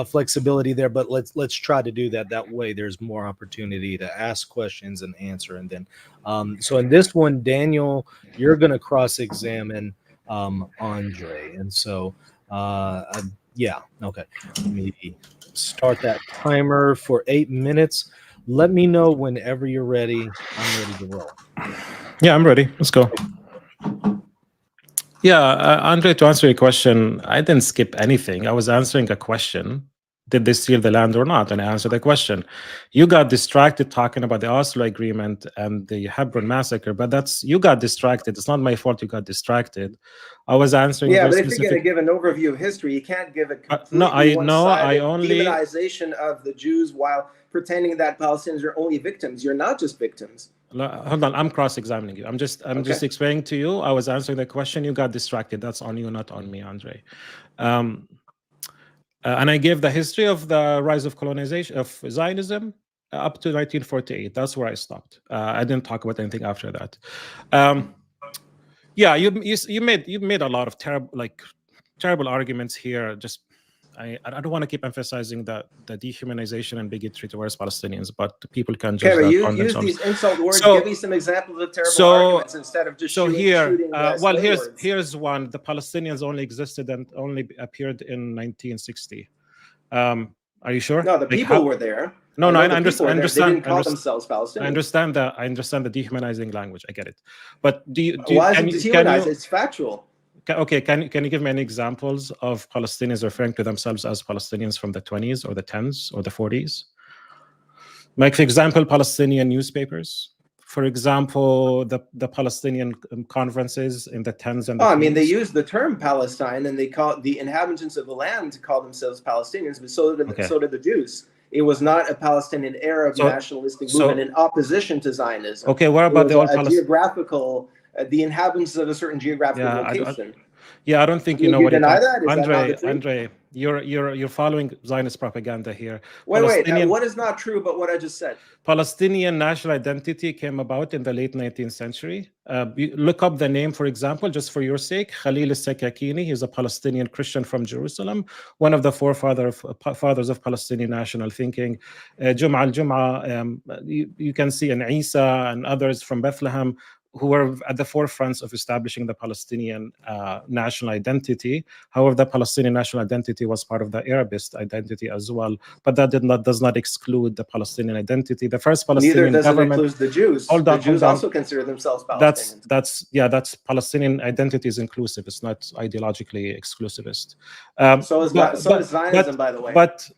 flexibility there, but let's try to do that. That way there's more opportunity to ask questions and answer. And then so in this one, Daniel, you're going to cross-examine Andre, and so yeah, okay, let me start that timer for 8 minutes. Let me know whenever you're ready. I'm ready to roll. Yeah, I'm ready. Let's go. Yeah, Andre, to answer your question, I didn't skip anything. I was answering a question. Did they steal the land or not? And I answered the question. You got distracted talking about the Oslo Agreement and the Hebron massacre, but you got distracted. It's not my fault you got distracted. I was answering Yeah, very but if you're going to specific. give an overview of history, you can't give a No, completely one-sided only demonization of the Jews while pretending that Palestinians are only victims. You're not just victims. Hold on, I'm cross-examining you. I'm just explaining to you. I was answering the question. You got distracted. That's on you, not on me, Andre. And I gave the history of the rise of colonization of Zionism up to 1948. That's where I stopped. I didn't talk about anything after that. Yeah, you made a lot of terrible arguments here. Just I don't want to keep emphasizing the dehumanization and bigotry towards Palestinians, but people can judge that on use themselves. these insult words. Give me some examples of terrible arguments instead of just shooting well, words. here's one. The Palestinians only existed and only appeared in 1960. Are you sure? No, the people were there. No, I understand. They didn't call themselves Palestinians. I understand the dehumanizing language. I get it. But why is it dehumanized? It's factual. Okay, can you give me any examples of Palestinians referring to themselves as Palestinians from the 20s or the 10s or the 40s? Like, for example, Palestinian newspapers. For example, the Palestinian conferences in the 10s and the 20s. I mean, they use the term Palestine, and they call the inhabitants of the land to call themselves Palestinians, but so did the Jews. It was not a Palestinian Arab nationalistic movement in opposition to Zionism. Okay, what about geographical? The inhabitants of a certain geographical location. I don't think you know what you deny that? Andre, you're following Zionist propaganda here. Wait. What is not true about what I just said? Palestinian national identity came about in the late 19th century. Look up the name, for example, just for your sake. Khalil al-Sakakini. He's a Palestinian Christian from Jerusalem, one of the fathers of Palestinian national thinking. Jum'a al-Jum'a, you can see, and Isa and others from Bethlehem, who were at the forefronts of establishing the Palestinian national identity. However, the Palestinian national identity was part of the Arabist identity as well, but that does not exclude the Palestinian identity. The first Palestinian government include the Jews. The Jews also consider themselves Palestinians. That's Palestinian identity is inclusive. It's not ideologically exclusivist. So is Zionism, by the way. But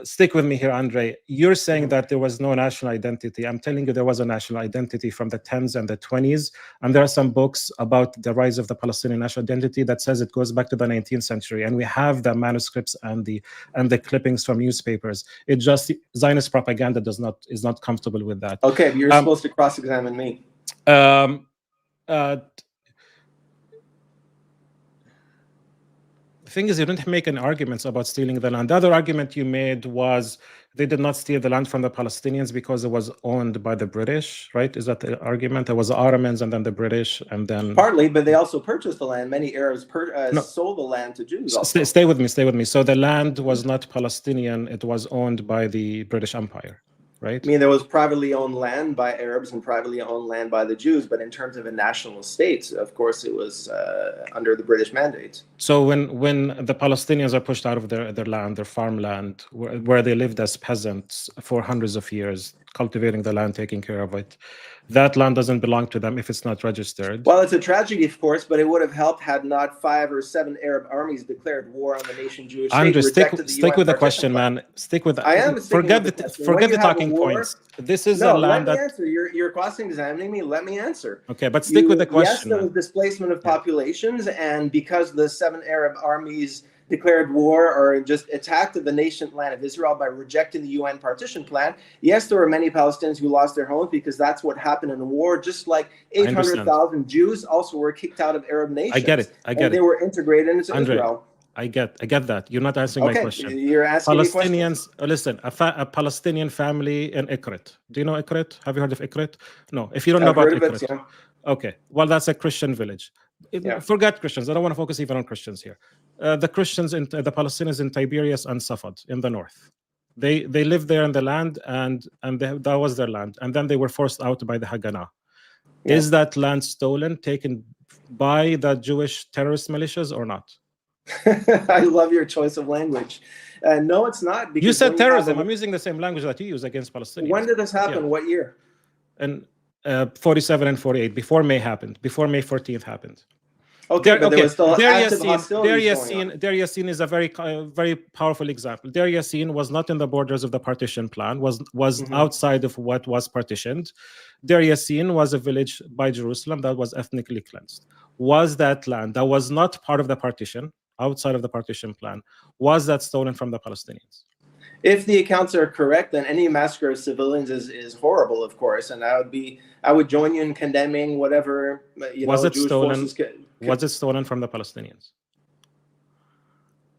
stick with me here, Andre. You're saying that there was no national identity. I'm telling you there was a national identity from the 10s and the 20s. And there are some books about the rise of the Palestinian national identity that says it goes back to the 19th century. And we have the manuscripts and the clippings from newspapers. It just, Zionist propaganda is not comfortable with that. Okay, but you're supposed to cross-examine me. The thing is, you didn't make any arguments about stealing the land. The other argument you made was they did not steal the land from the Palestinians because it was owned by the British, right? Is that the argument? There was the Ottomans and then the British, and then partly, but they also purchased the land. Many Arabs sold the land to Jews. Stay with me. So the land was not Palestinian; it was owned by the British Empire. Right? I mean, there was privately owned land by Arabs and privately owned land by the Jews, but in terms of a national state, of course, it was under the British mandate. So when the Palestinians are pushed out of their land, their farmland, where they lived as peasants for hundreds of years, cultivating the land, taking care of it, that land doesn't belong to them if it's not registered. Well, it's a tragedy, of course, but it would have helped had not 5 or 7 Arab armies declared war on the nation Jewish state. Andrew, stick with the question, man. Stick with. I am. Forget the talking points. This is a land let me answer. You're cross-examining me. Let me answer. Okay, but stick with the question. Yes, there was displacement of populations, and because the 7 Arab armies declared war or just attacked the nation land of Israel by rejecting the UN partition plan. Yes, there were many Palestinians who lost their homes because that's what happened in the war, just like 800,000 Jews also were kicked out of Arab nations. I get it. They were integrated into Israel. I get that. You're not answering my question. You're asking Palestinians, listen, a Palestinian family in Ikrit. Do you know Ikrit? Have you heard of Ikrit? No. If you don't know about Ikrit. Okay. Well, that's a Christian village. Forget Christians. I don't want to focus even on Christians here. The Christians, the Palestinians in Tiberias and Safad in the north. They lived there in the land, and that was their land. And then they were forced out by the Haganah. Yeah. Is that land stolen, taken by the Jewish terrorist militias or not? I love your choice of language. No, it's not. You said terrorism. I'm using the same language that you use against Palestinians. When did this happen? Yeah. What year? And 47 and 48, before May happened, before May 14th happened. Okay, but there was still active Deir hostilities going on. Yassin is a very powerful example. Deir Yassin was not in the borders of the partition plan, was outside of what was partitioned. Deir Yassin was a village by Jerusalem that was ethnically cleansed. Was that land that was not part of the partition, outside of the partition plan, was that stolen from the Palestinians? If the accounts are correct, then any massacre of civilians is horrible, of course, and I would join you in condemning whatever Jewish forces. Was it stolen from the Palestinians?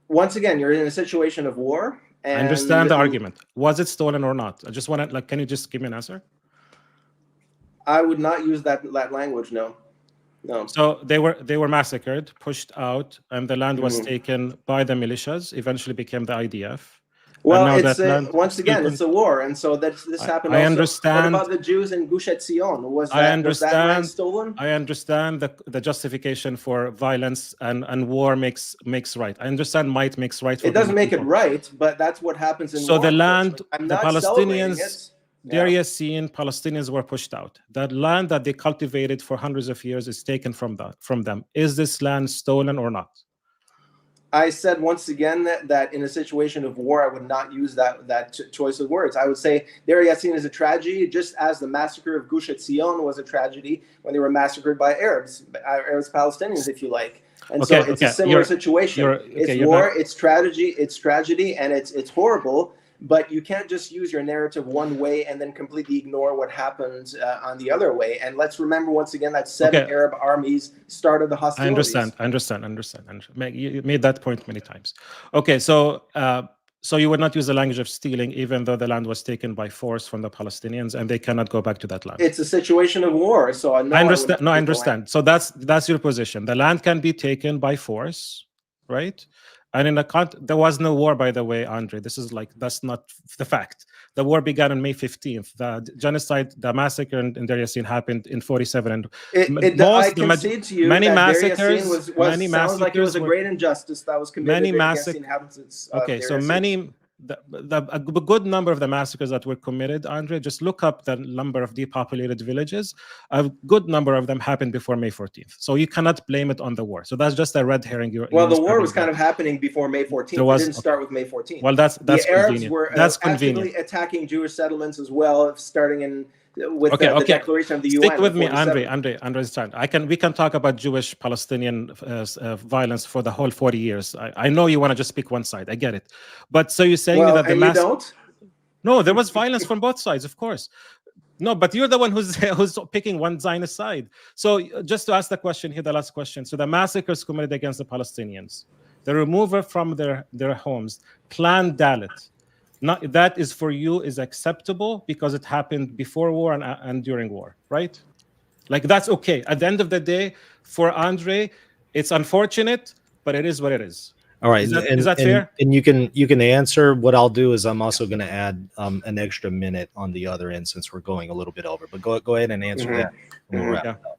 Once again, you're in a situation of war. And I understand the argument. Was it stolen or not? I just want to, can you just give me an answer? I would not use that language. No. So they were massacred, pushed out, and the land was taken by the militias. Eventually became the IDF. Well, it's once again, it's a war, and so this happened. I understand. What about the Jews in Gush Etzion? Was that land stolen? I understand the justification for violence and war makes right. I understand might makes right. It doesn't make it right, but that's what happens in war. So the land, the Palestinians, Deir Yassin, Palestinians were pushed out. That land that they cultivated for hundreds of years is taken from them. Is this land stolen or not? I said once again that in a situation of war, I would not use that choice of words. I would say Deir Yassin is a tragedy, just as the massacre of Gush Etzion was a tragedy when they were massacred by Arabs Palestinians, if you like. And so it's a similar situation. It's war, it's tragedy, and it's horrible. But you can't just use your narrative one way and then completely ignore what happened on the other way. And let's remember once again that seven Arab armies started the hostilities. I understand. You made that point many times. Okay, so you would not use the language of stealing, even though the land was taken by force from the Palestinians, and they cannot go back to that land. It's a situation of war, so I understand. I understand. So that's your position. The land can be taken by force, right? And there was no war, by the way, Andre. That's not the fact. The war began on May 15th. The genocide, the massacre in Deir Yassin happened in 47. And I concede to you many massacres. Sounds like it was a great injustice that was committed against the inhabitants. Okay, so a good number of the massacres that were committed, Andre, just look up the number of depopulated villages. A good number of them happened before May 14th. So you cannot blame it on the war. So that's just a red herring. The war was kind of happening before May 14th. It didn't start with May 14th. Well, that's the Arabs convenient. were actively attacking Jewish settlements as well, starting with the declaration of the UN. Stick with me, Andre. We can talk about Jewish Palestinian violence for the whole 40 years. I know you want to just pick one side. I get it, but so you're saying that the mass? No, there was violence from both sides, of course. No, but you're the one who's picking one Zionist side. So just to ask the question here, the last question. So the massacres committed against the Palestinians, the removal from their homes, planned Dalit. That is for you is acceptable because it happened before war and during war, right? Like that's okay. At the end of the day, for Andre, it's unfortunate, but it is what it is. All right, is that fair? And you can answer. What I'll do is I'm also going to add an extra minute on the other end since we're going a little bit over. But go ahead and answer that. We'll wrap it up.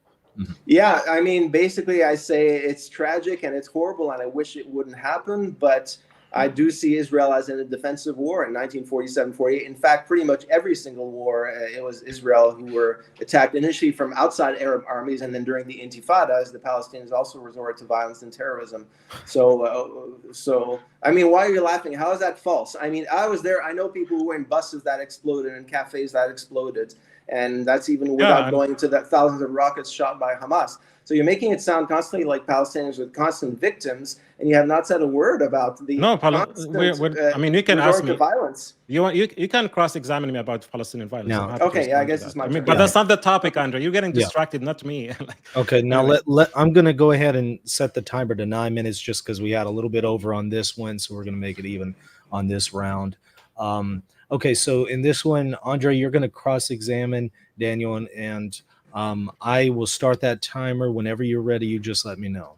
Yeah, I mean, basically, I say it's tragic and it's horrible, and I wish it wouldn't happen, but I do see Israel as in a defensive war in 1947-48. In fact, pretty much every single war, it was Israel who were attacked initially from outside Arab armies, and then during the Intifadas, the Palestinians also resorted to violence and terrorism. So I mean, why are you laughing? How is that false? I mean, I was there. I know people who were in buses that exploded and cafes that exploded, and that's even without going to the thousands of rockets shot by Hamas. So you're making it sound constantly like Palestinians with constant victims, and you have not said a word about the I mean, you can ask me. Violence. You can cross-examine me about Palestinian violence. No. Okay, I guess it's my turn. But that's not the topic, Andre. You're getting distracted, not me. Okay, now I'm going to go ahead and set the timer to 9 minutes just because we had a little bit over on this one, so we're going to make it even on this round. Okay, so in this one, Andre, you're going to cross-examine Daniel, and I will start that timer whenever you're ready. You just let me know.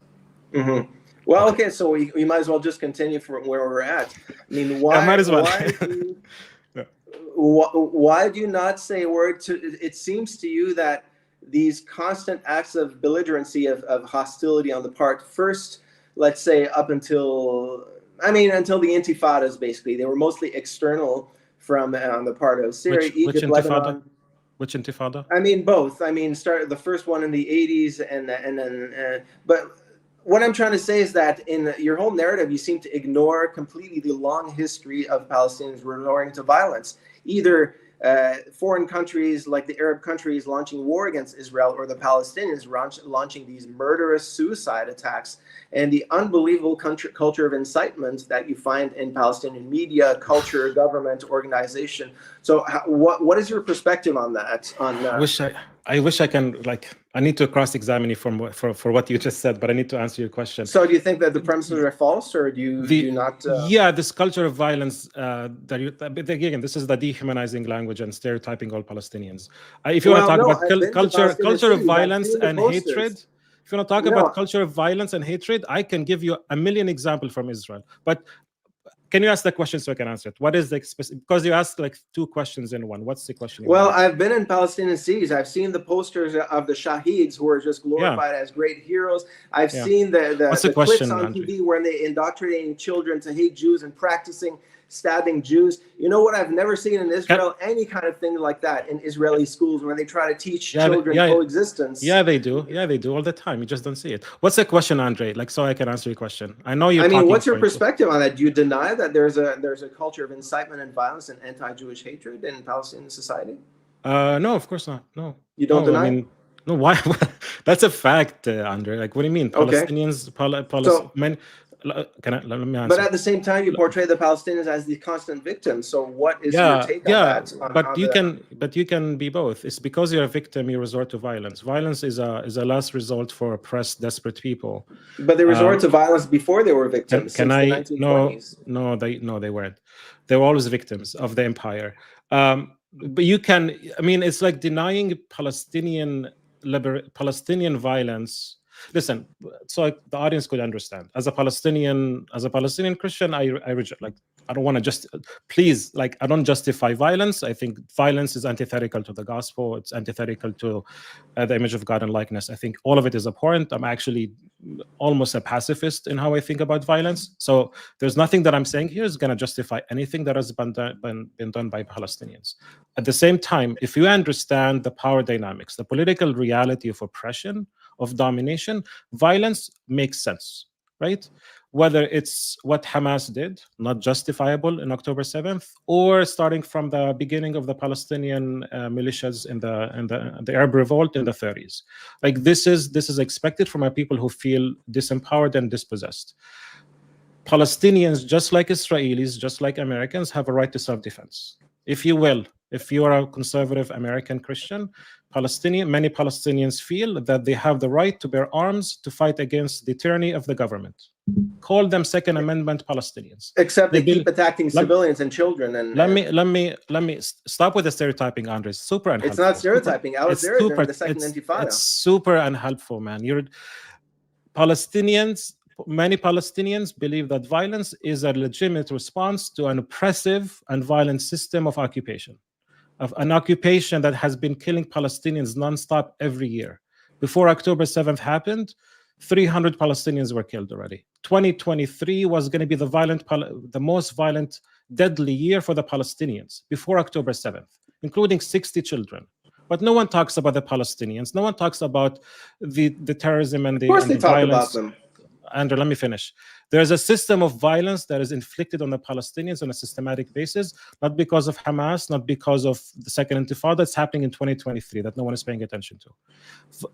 Mm-hmm. Well, okay, so we might as well just continue from where we're at. I mean, why? Might as well. Why do you not say a word to? It seems to you that these constant acts of belligerency, of hostility on the part, first, let's say, up until the Intifadas, basically, they were mostly external from on the part of Syria, Egypt, Lebanon. Which Intifada? I mean, both. I mean, started the first one in the 80s, and then, but what I'm trying to say is that in your whole narrative, you seem to ignore completely the long history of Palestinians resorting to violence, either foreign countries like the Arab countries launching war against Israel, or the Palestinians launching these murderous suicide attacks, and the unbelievable culture of incitement that you find in Palestinian media, culture, government, organization. So what is your perspective on that? I wish I can, I need to cross-examine you for what you just said, but I need to answer your question. So do you think that the premises are false, or do you not? Yeah, this culture of violence, again, this is the dehumanizing language and stereotyping all Palestinians. If you want to talk about culture of violence and hatred, if you want to talk about culture of violence and hatred, I can give you a million examples from Israel. But can you ask the question so I can answer it? What is the because you asked like two questions in one. What's the question? Well, I've been in Palestinian cities. I've seen the posters of the Shaheeds who are just glorified as great heroes. I've seen the clips on TV where they indoctrinating children to hate Jews and practicing stabbing Jews. You know what I've never seen in Israel? Any kind of thing like that in Israeli schools where they try to teach children coexistence. Yeah, they do. Yeah, they do all the time. You just don't see it. What's the question, Andre? Like, so I can answer your question. I know you're. I mean, what's your perspective on that? Do you deny that there's a culture of incitement and violence and anti-Jewish hatred in Palestinian society? No, of course not. No, you don't deny. I mean, no. Why? That's a fact, Andre. Like, what do you mean? Palestinians, let me answer. But at the same time, you portray the Palestinians as the constant victims. So what is your take on that? But you can be both. It's because you're a victim, you resort to violence. Violence is a last resort for oppressed, desperate people. But they resort to violence before they were victims. Since the 1920s. No, they weren't. They were always victims of the empire. But you can. I mean, it's like denying Palestinian violence. Listen, so the audience could understand. As a Palestinian Christian, I reject. Like, I don't want to I don't justify violence. I think violence is antithetical to the gospel. It's antithetical to the image of God and likeness. I think all of it is abhorrent. I'm actually almost a pacifist in how I think about violence. So there's nothing that I'm saying here is going to justify anything that has been done by Palestinians. At the same time, if you understand the power dynamics, the political reality of oppression, of domination, violence makes sense, right? Whether it's what Hamas did, not justifiable in October 7th, or starting from the beginning of the Palestinian militias in the Arab revolt in the 30s. Like, this is expected from a people who feel disempowered and dispossessed. Palestinians, just like Israelis, just like Americans, have a right to self-defense. If you are a conservative American Christian, many Palestinians feel that they have the right to bear arms to fight against the tyranny of the government. Call them Second Amendment Palestinians. Except they keep attacking civilians and children. And let me stop with the stereotyping, Andre. It's super unhelpful. It's not stereotyping. I was there during the Second Intifada. It's super unhelpful, man. Many Palestinians believe that violence is a legitimate response to an oppressive and violent system of occupation, of an occupation that has been killing Palestinians nonstop every year. Before October 7th happened, 300 Palestinians were killed already. 2023 was going to be the most violent, deadly year for the Palestinians before October 7th, including 60 children. But no one talks about the Palestinians. No one talks about the terrorism and the violence. Of course they talk about them. Andrew, let me finish. There's a system of violence that is inflicted on the Palestinians on a systematic basis, not because of Hamas, not because of the Second Intifada. It's happening in 2023 that no one is paying attention to.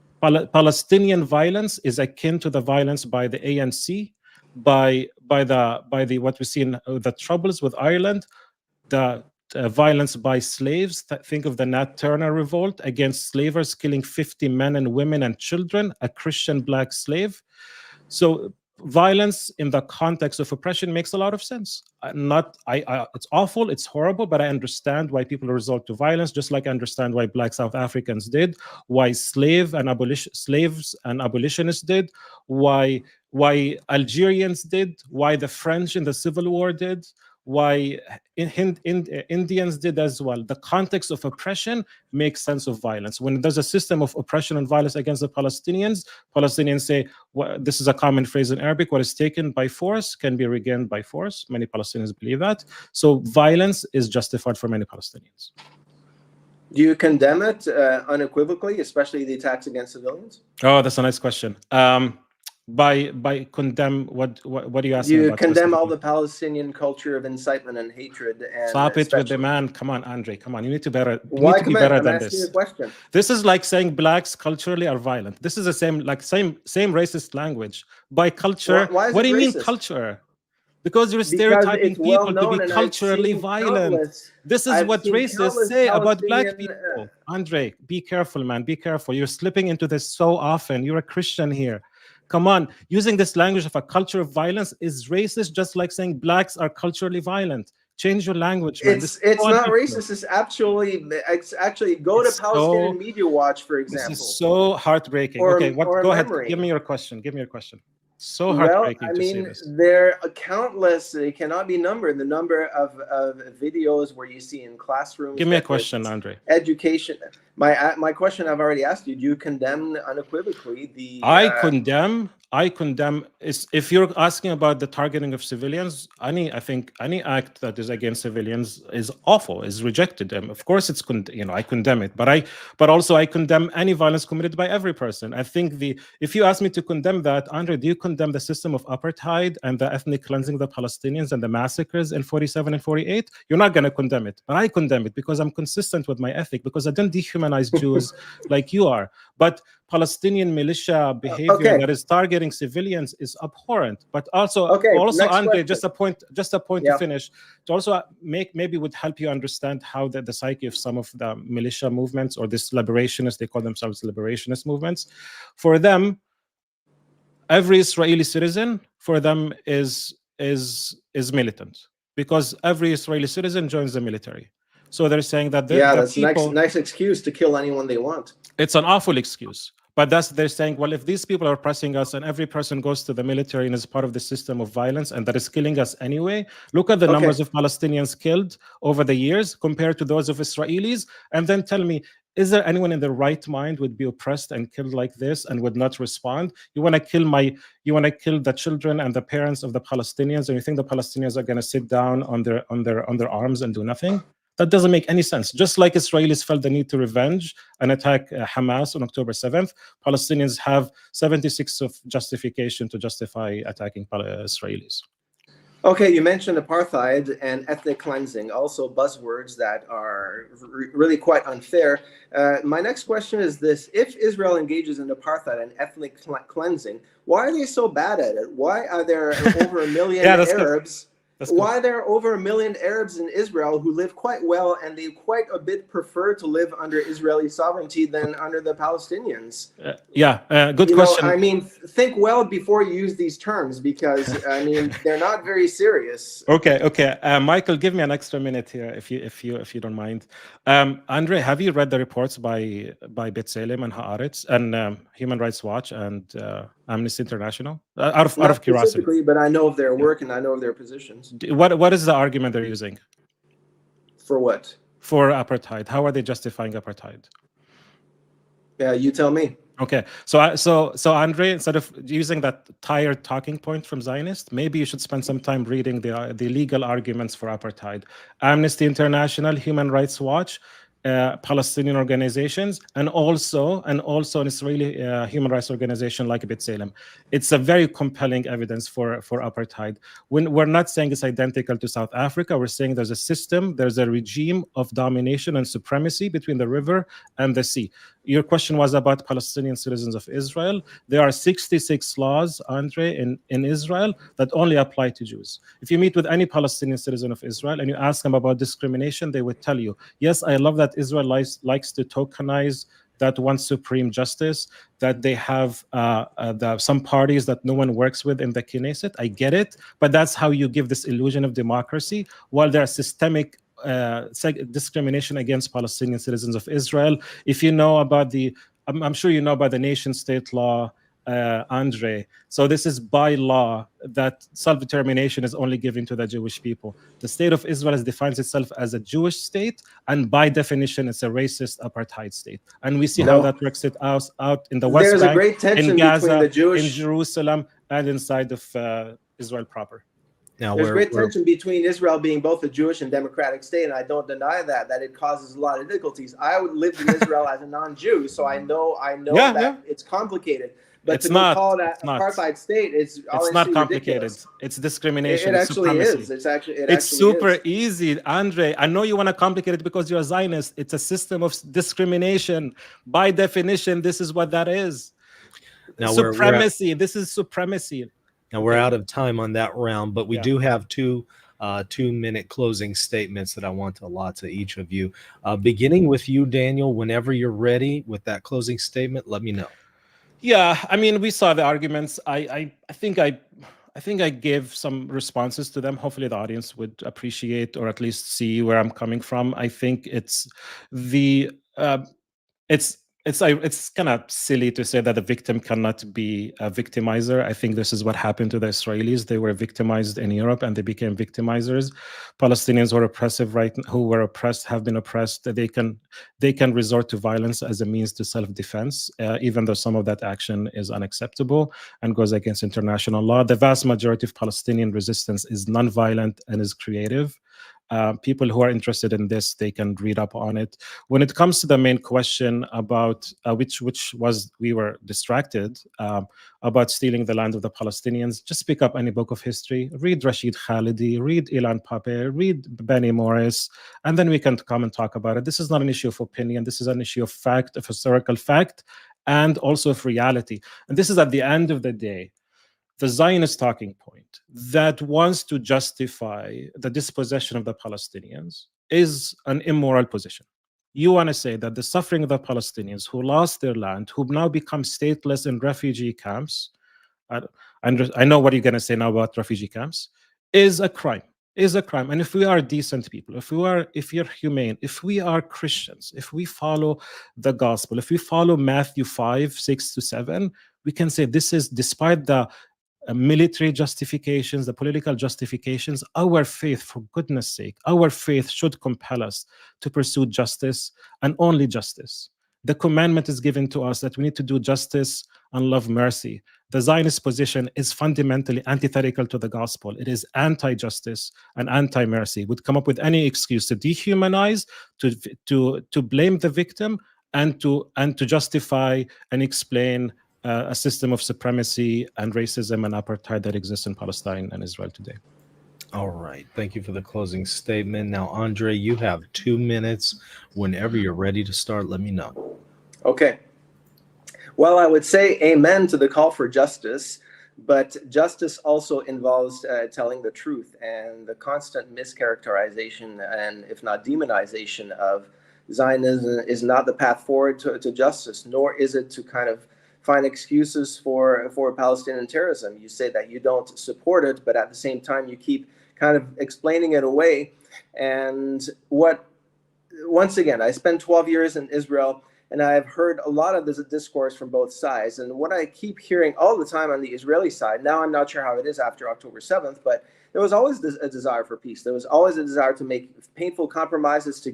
Palestinian violence is akin to the violence by the ANC, by the what we see in the Troubles with Ireland, the violence by slaves. Think of the Nat Turner revolt against slavers, killing 50 men and women and children, a Christian black slave. So violence in the context of oppression makes a lot of sense. It's awful, it's horrible, but I understand why people resort to violence, just like I understand why Black South Africans did, why slaves and abolitionists did, why Algerians did, why the French in the Civil War did, why Indians did as well. The context of oppression makes sense of violence. When there's a system of oppression and violence against the Palestinians say, well, this is a common phrase in Arabic, what is taken by force can be regained by force. Many Palestinians believe that. So violence is justified for many Palestinians. Do you condemn it unequivocally, especially the attacks against civilians? Oh, that's a nice question. By condemn what are you asking You about? condemn all specifically? the Palestinian culture of incitement and hatred, and Stop it with the especially. man. Come on, Andre. Come on. You need to Why be better I'm than asking you a this. question. This is like saying blacks culturally are violent. This is the same racist language. By culture, Why is what it do you mean racist? culture? Because you're Because stereotyping it's well people to be known, and culturally violent. This is what racists say about black people. Andre, be careful, man. Be careful. You're slipping into this so often. You're a Christian here. Come on. Using this language of a culture of violence is racist, just like saying blacks are culturally violent. Change your language, man. It's not racist. It's actually go to Palestinian Media Watch, for example. This is so heartbreaking. Okay, go ahead. Give me your question. Give me your question. So heartbreaking to see this. There are countless, they cannot be numbered, the number of videos where you see in classrooms. Give me a question, Andre. Education. My question I've already asked you. Do you condemn unequivocally the... I condemn is if you're asking about the targeting of civilians, I think any act that is against civilians is awful, is rejected. Of course, it's I condemn it, but also I condemn any violence committed by every person. I think if you ask me to condemn that, Andre, do you condemn the system of apartheid and the ethnic cleansing of the Palestinians and the massacres in 47 and 48? You're not going to condemn it, but I condemn it because I'm consistent with my ethic, because I don't dehumanize Jews like you are. But Palestinian militia behavior that is targeting civilians is abhorrent. But also Andre, just a point to finish. To also maybe would help you understand how the psyche of some of the militia movements, or this liberationists, they call themselves liberationist movements. For them, every Israeli citizen for them is militant, because every Israeli citizen joins the military. So they're saying that that's a nice excuse to kill anyone they want. It's an awful excuse. But they're saying, well, if these people are oppressing us and every person goes to the military and is part of the system of violence and that is killing us anyway, look at the numbers of Palestinians killed over the years compared to those of Israelis, and then tell me, is there anyone in their right mind would be oppressed and killed like this and would not respond? You want to kill the children and the parents of the Palestinians, and you think the Palestinians are going to sit down on their arms and do nothing? That doesn't make any sense. Just like Israelis felt the need to revenge and attack Hamas on October 7th, Palestinians have 76 of justification to justify attacking Israelis. Okay, you mentioned apartheid and ethnic cleansing, also buzzwords that are really quite unfair. My next question is this: if Israel engages in apartheid and ethnic cleansing, why are they so bad at it? Why are there over a million Arabs? Why there are over 1 million Arabs in Israel who live quite well, and they quite a bit prefer to live under Israeli sovereignty than under the Palestinians? Good question. I mean, think well before you use these terms, because I mean they're not very serious. Okay. Michael, give me an extra minute here, if you don't mind. Andre, have you read the reports by B'Tselem and Haaretz and Human Rights Watch and Amnesty International? Out of curiosity, specifically, but I know of their work and I know of their positions. What is the argument they're using? For what? For apartheid. How are they justifying apartheid? Yeah, you tell me. Okay, so Andre, instead of using that tired talking point from Zionists, maybe you should spend some time reading the legal arguments for apartheid. Amnesty International, Human Rights Watch, Palestinian organizations, and also an Israeli human rights organization like B'Tselem. It's a very compelling evidence for apartheid. When we're not saying it's identical to South Africa, we're saying there's a system, there's a regime of domination and supremacy between the river and the sea. Your question was about Palestinian citizens of Israel. There are 66 laws, Andre, in Israel that only apply to Jews. If you meet with any Palestinian citizen of Israel and you ask them about discrimination, they would tell you, yes, I love that Israel likes to tokenize that one supreme justice, that they have some parties that no one works with in the Knesset. I get it, but that's how you give this illusion of democracy, while there are systemic discrimination against Palestinian citizens of Israel. If you know about I'm sure you know about the nation-state law, Andre. So this is by law that self-determination is only given to the Jewish people. The state of Israel defines itself as a Jewish state, and by definition, it's a racist apartheid state. And we see how that works it out in the West Bank, in Gaza, in Jerusalem, and inside of Israel proper. Now There's great tension between Israel being both a Jewish and democratic state, and I don't deny that it causes a lot of difficulties. I lived in Israel as a non-Jew, so I know that it's complicated. But It's to not, call it it's an not. apartheid state is It's not complicated. ridiculous. It's discrimination. It It's actually supremacy. is. It's actually super easy, Andre. I know you want to complicate it because you're a Zionist. It's a system of discrimination. By definition, this is what that is. Now supremacy. This is supremacy. Now we're out of time on that round, but we do have two 2-minute closing statements that I want to allot to each of you. Beginning with you, Daniel, whenever you're ready with that closing statement, let me know. Yeah, I mean, we saw the arguments. I think I gave some responses to them. Hopefully the audience would appreciate or at least see where I'm coming from. I think it's kind of silly to say that the victim cannot be a victimizer. I think this is what happened to the Israelis. They were victimized in Europe and they became victimizers. Palestinians were oppressed have been oppressed. They can resort to violence as a means to self-defense, even though some of that action is unacceptable and goes against international law. The vast majority of Palestinian resistance is nonviolent and is creative. People who are interested in this, they can read up on it. When it comes to the main question about which was we were distracted about stealing the land of the Palestinians, just pick up any book of history, read Rashid Khalidi, read Ilan Pape, read Benny Morris, and then we can come and talk about it. This is not an issue of opinion. This is an issue of fact, of historical fact, and also of reality. And this is at the end of the day, the Zionist talking point that wants to justify the dispossession of the Palestinians is an immoral position. You want to say that the suffering of the Palestinians who lost their land, who now become stateless in refugee camps, I know what you're going to say now about refugee camps, is a crime. And if we are decent people, if you're humane, if we are Christians, if we follow the gospel, if we follow Matthew 5:6-7, we can say this is, despite the military justifications, the political justifications, our faith, for goodness sake, our faith should compel us to pursue justice and only justice. The commandment is given to us that we need to do justice and love mercy. The Zionist position is fundamentally antithetical to the gospel. It is anti-justice and anti-mercy. It would come up with any excuse to dehumanize, to blame the victim, and to justify and explain a system of supremacy and racism and apartheid that exists in Palestine and Israel today. All right. Thank you for the closing statement. Now, Andre, you have 2 minutes. Whenever you're ready to start, let me know. Okay. Well, I would say amen to the call for justice, but justice also involves telling the truth, and the constant mischaracterization and, if not demonization, of Zionism is not the path forward to justice, nor is it to kind of find excuses for Palestinian terrorism. You say that you don't support it, but at the same time you keep kind of explaining it away. And once again, I spent 12 years in Israel, and I've heard a lot of this discourse from both sides. And what I keep hearing all the time on the Israeli side, now I'm not sure how it is after October 7th, but there was always a desire for peace. There was always a desire to make painful compromises, to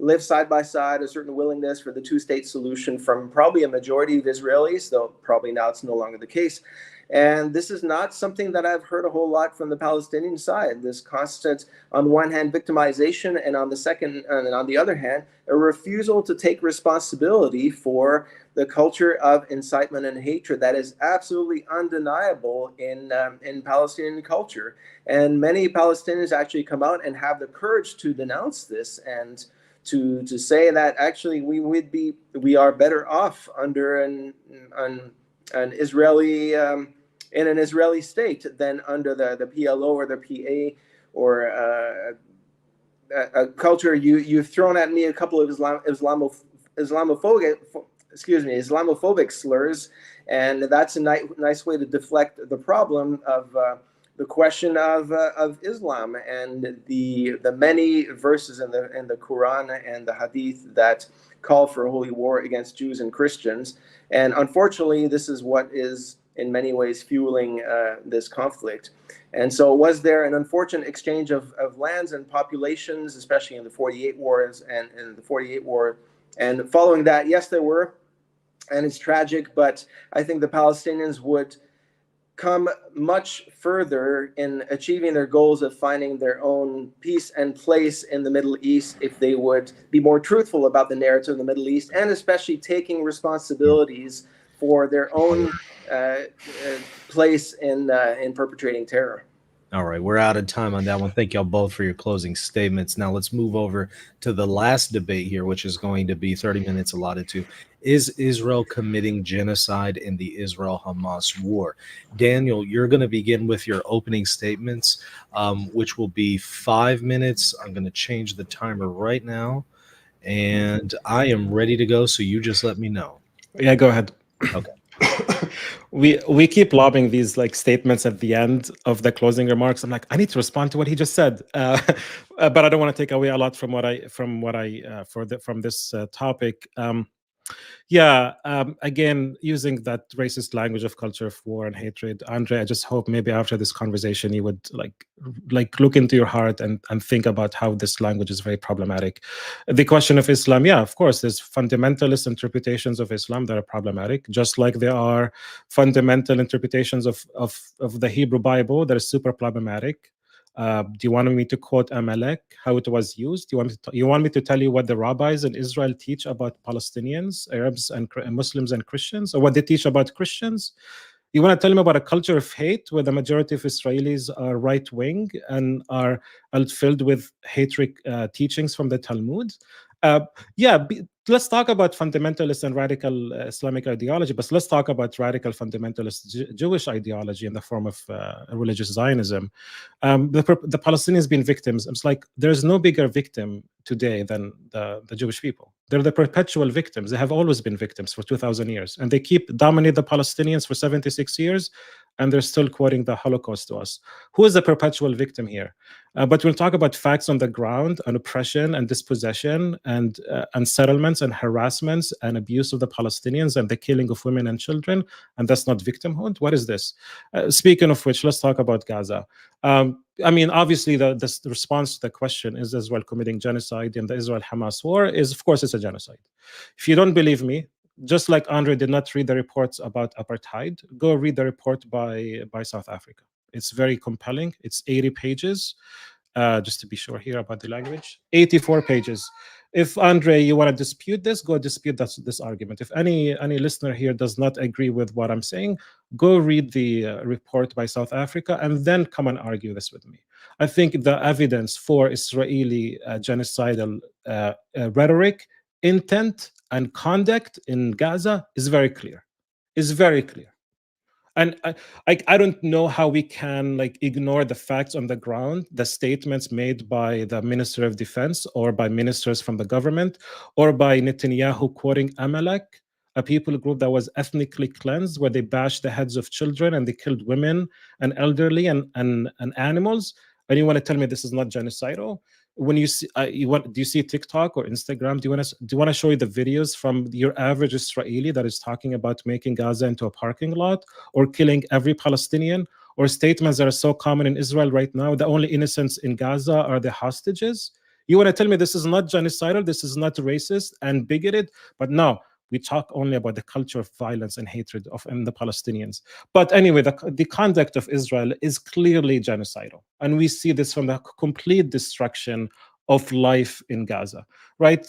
live side by side, a certain willingness for the two-state solution from probably a majority of Israelis, though probably now it's no longer the case. And this is not something that I've heard a whole lot from the Palestinian side. This constant, on the one hand, victimization, and on the other hand, a refusal to take responsibility for the culture of incitement and hatred that is absolutely undeniable in Palestinian culture. And many Palestinians actually come out and have the courage to denounce this and to say that actually we are better off under an Israeli in an Israeli state than under the PLO or the PA or a culture. You've thrown at me a couple of Islamophobic slurs, and that's a nice way to deflect the problem of the question of Islam and the many verses in the Quran and the Hadith that call for a holy war against Jews and Christians. And unfortunately, this is what is in many ways fueling this conflict. And so was there an unfortunate exchange of lands and populations, especially in the 48 wars and in the 48 war? And following that, yes, there were, and it's tragic, but I think the Palestinians would come much further in achieving their goals of finding their own peace and place in the Middle East if they would be more truthful about the narrative of the Middle East, and especially taking responsibilities for their own place in perpetrating terror. All right, we're out of time on that one. Thank y'all both for your closing statements. Now let's move over to the last debate here, which is going to be 30 minutes allotted to: is Israel committing genocide in the Israel-Hamas war? Daniel, you're going to begin with your opening statements, which will be 5 minutes. I'm going to change the timer right now, and I am ready to go, so you just let me know. Yeah, go ahead. Okay. We keep lobbing these like statements at the end of the closing remarks. I'm like, I need to respond to what he just said, but I don't want to take away a lot from this topic. Again, using that racist language of culture of war and hatred, Andre, I just hope maybe after this conversation you would like look into your heart and think about how this language is very problematic. The question of Islam, yeah, of course, there's fundamentalist interpretations of Islam that are problematic, just like there are fundamental interpretations of the Hebrew Bible that are super problematic. Do you want me to quote Amalek, how it was used? Do you want me to tell you what the rabbis in Israel teach about Palestinians, Arabs, and Muslims and Christians, or what they teach about Christians? You want to tell me about a culture of hate where the majority of Israelis are right-wing and are filled with hatred teachings from the Talmud? Let's talk about fundamentalist and radical Islamic ideology, but let's talk about radical fundamentalist Jewish ideology in the form of religious Zionism. The Palestinians being victims, it's like there's no bigger victim today than the Jewish people. They're the perpetual victims. They have always been victims for 2,000 years, and they keep dominating the Palestinians for 76 years, and they're still quoting the Holocaust to us. Who is the perpetual victim here? But we'll talk about facts on the ground, and oppression and dispossession and settlements and harassments and abuse of the Palestinians and the killing of women and children. And that's not victimhood. What is this? Speaking of which, let's talk about Gaza. Obviously, the response to the question, is Israel committing genocide in the Israel-Hamas war, is, of course, it's a genocide. If you don't believe me, just like Andre did not read the reports about apartheid, go read the report by South Africa. It's very compelling. It's 80 pages. Just to be sure here about the language, 84 pages. If Andre, you want to dispute this, go dispute this argument. If any listener here does not agree with what I'm saying, go read the report by South Africa and then come and argue this with me. I think the evidence for Israeli genocidal rhetoric, intent, and conduct in Gaza is very clear. Is very clear. And I don't know how we can ignore the facts on the ground, the statements made by the Minister of Defense or by ministers from the government or by Netanyahu quoting Amalek, a people group that was ethnically cleansed, where they bashed the heads of children and they killed women and elderly and animals. And you want to tell me this is not genocidal? When you see, do you see TikTok or Instagram? Do you want to show you the videos from your average Israeli that is talking about making Gaza into a parking lot or killing every Palestinian, or statements that are so common in Israel right now? The only innocents in Gaza are the hostages. You want to tell me this is not genocidal? This is not racist and bigoted? But no. We talk only about the culture of violence and hatred in the Palestinians. But anyway, the conduct of Israel is clearly genocidal. And we see this from the complete destruction of life in Gaza, right?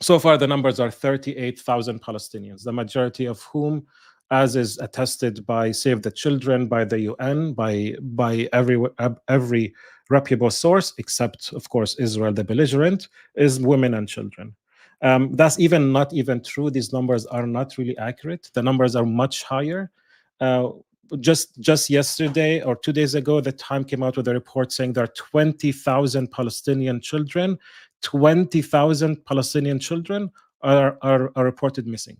So far, the numbers are 38,000 Palestinians, the majority of whom, as is attested by Save the Children, by the UN, by every reputable source, except, of course, Israel, the belligerent, is women and children. That's not even true. These numbers are not really accurate. The numbers are much higher. Just yesterday or 2 days ago, the Time came out with a report saying there are 20,000 Palestinian children. 20,000 Palestinian children are reported missing.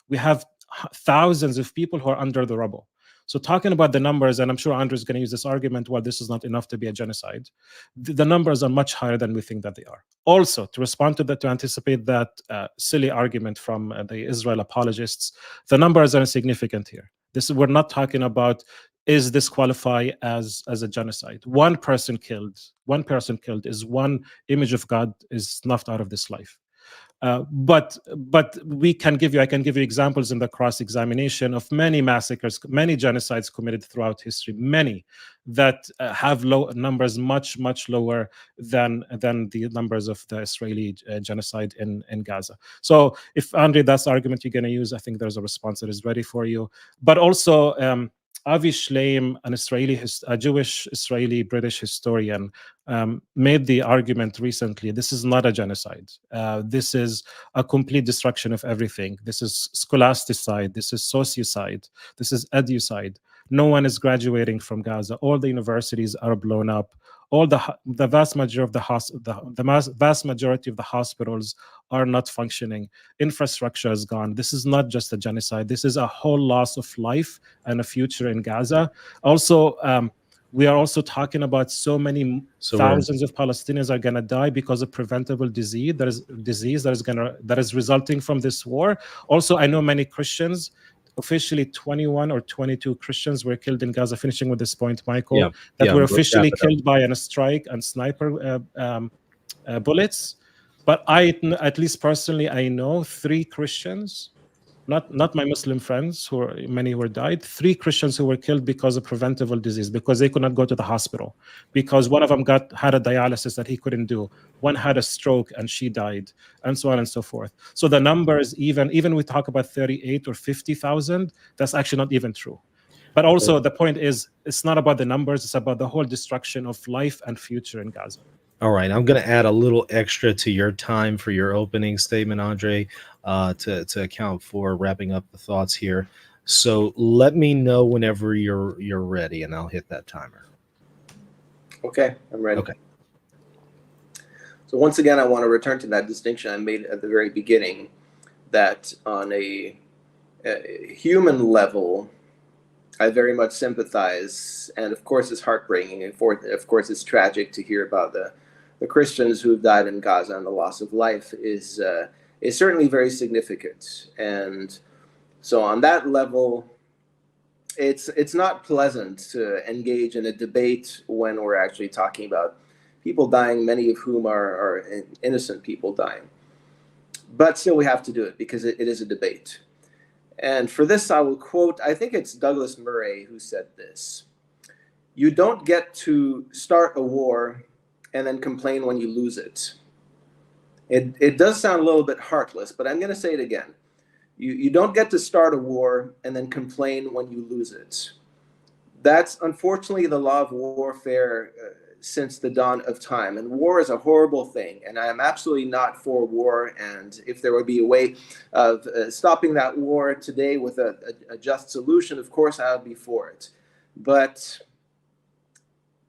We have thousands of people who are under the rubble. So talking about the numbers, and I'm sure Andrew is going to use this argument, well, this is not enough to be a genocide. The numbers are much higher than we think that they are. Also, to respond to that, to anticipate that silly argument from the Israel apologists, the numbers are insignificant here. We're not talking about, is this qualify as a genocide? One person killed is one image of God is snuffed out of this life. But I can give you examples in the cross-examination of many massacres, many genocides committed throughout history, many that have low numbers, much lower than the numbers of the Israeli genocide in Gaza. So if Andre, that's the argument you're going to use, I think there's a response that is ready for you. But also Avi Shleim, a Jewish Israeli British historian, made the argument recently, this is not a genocide. This is a complete destruction of everything. This is scholasticide. This is sociocide. This is educide. No one is graduating from Gaza. All the universities are blown up. All the vast majority of vast majority of the hospitals are not functioning. Infrastructure is gone. This is not just a genocide. This is a whole loss of life and a future in Gaza. Also, we are also talking about so many thousands of Palestinians are going to die because of preventable disease. That is resulting from this war. Also, I know many Christians. Officially 21 or 22 Christians were killed in Gaza, finishing with this point, Michael, were officially killed by a strike and sniper bullets. But at least personally, I know 3 Christians, not my Muslim friends, many were died, 3 Christians who were killed because of preventable disease, because they could not go to the hospital, because one of them had a dialysis that he couldn't do, one had a stroke and she died, and so on and so forth. So the numbers, even we talk about 38 or 50,000, that's actually not even true. But also the point is, it's not about the numbers, it's about the whole destruction of life and future in Gaza. All right, I'm going to add a little extra to your time for your opening statement, Andre, to account for wrapping up the thoughts here. So let me know whenever you're ready, and I'll hit that timer. Okay, I'm ready. Okay. So once again, I want to return to that distinction I made at the very beginning, that on a human level, I very much sympathize, and of course it's heartbreaking, and of course it's tragic to hear about the Christians who have died in Gaza, and the loss of life is certainly very significant. And so on that level, it's not pleasant to engage in a debate when we're actually talking about people dying, many of whom are innocent people dying. But still we have to do it because it is a debate. And for this, I will quote, I think it's Douglas Murray who said this: "You don't get to start a war and then complain when you lose it." It does sound a little bit heartless, but I'm going to say it again. You don't get to start a war and then complain when you lose it. That's unfortunately the law of warfare since the dawn of time. And war is a horrible thing. And I am absolutely not for war. And if there would be a way of stopping that war today with a just solution, of course I would be for it. But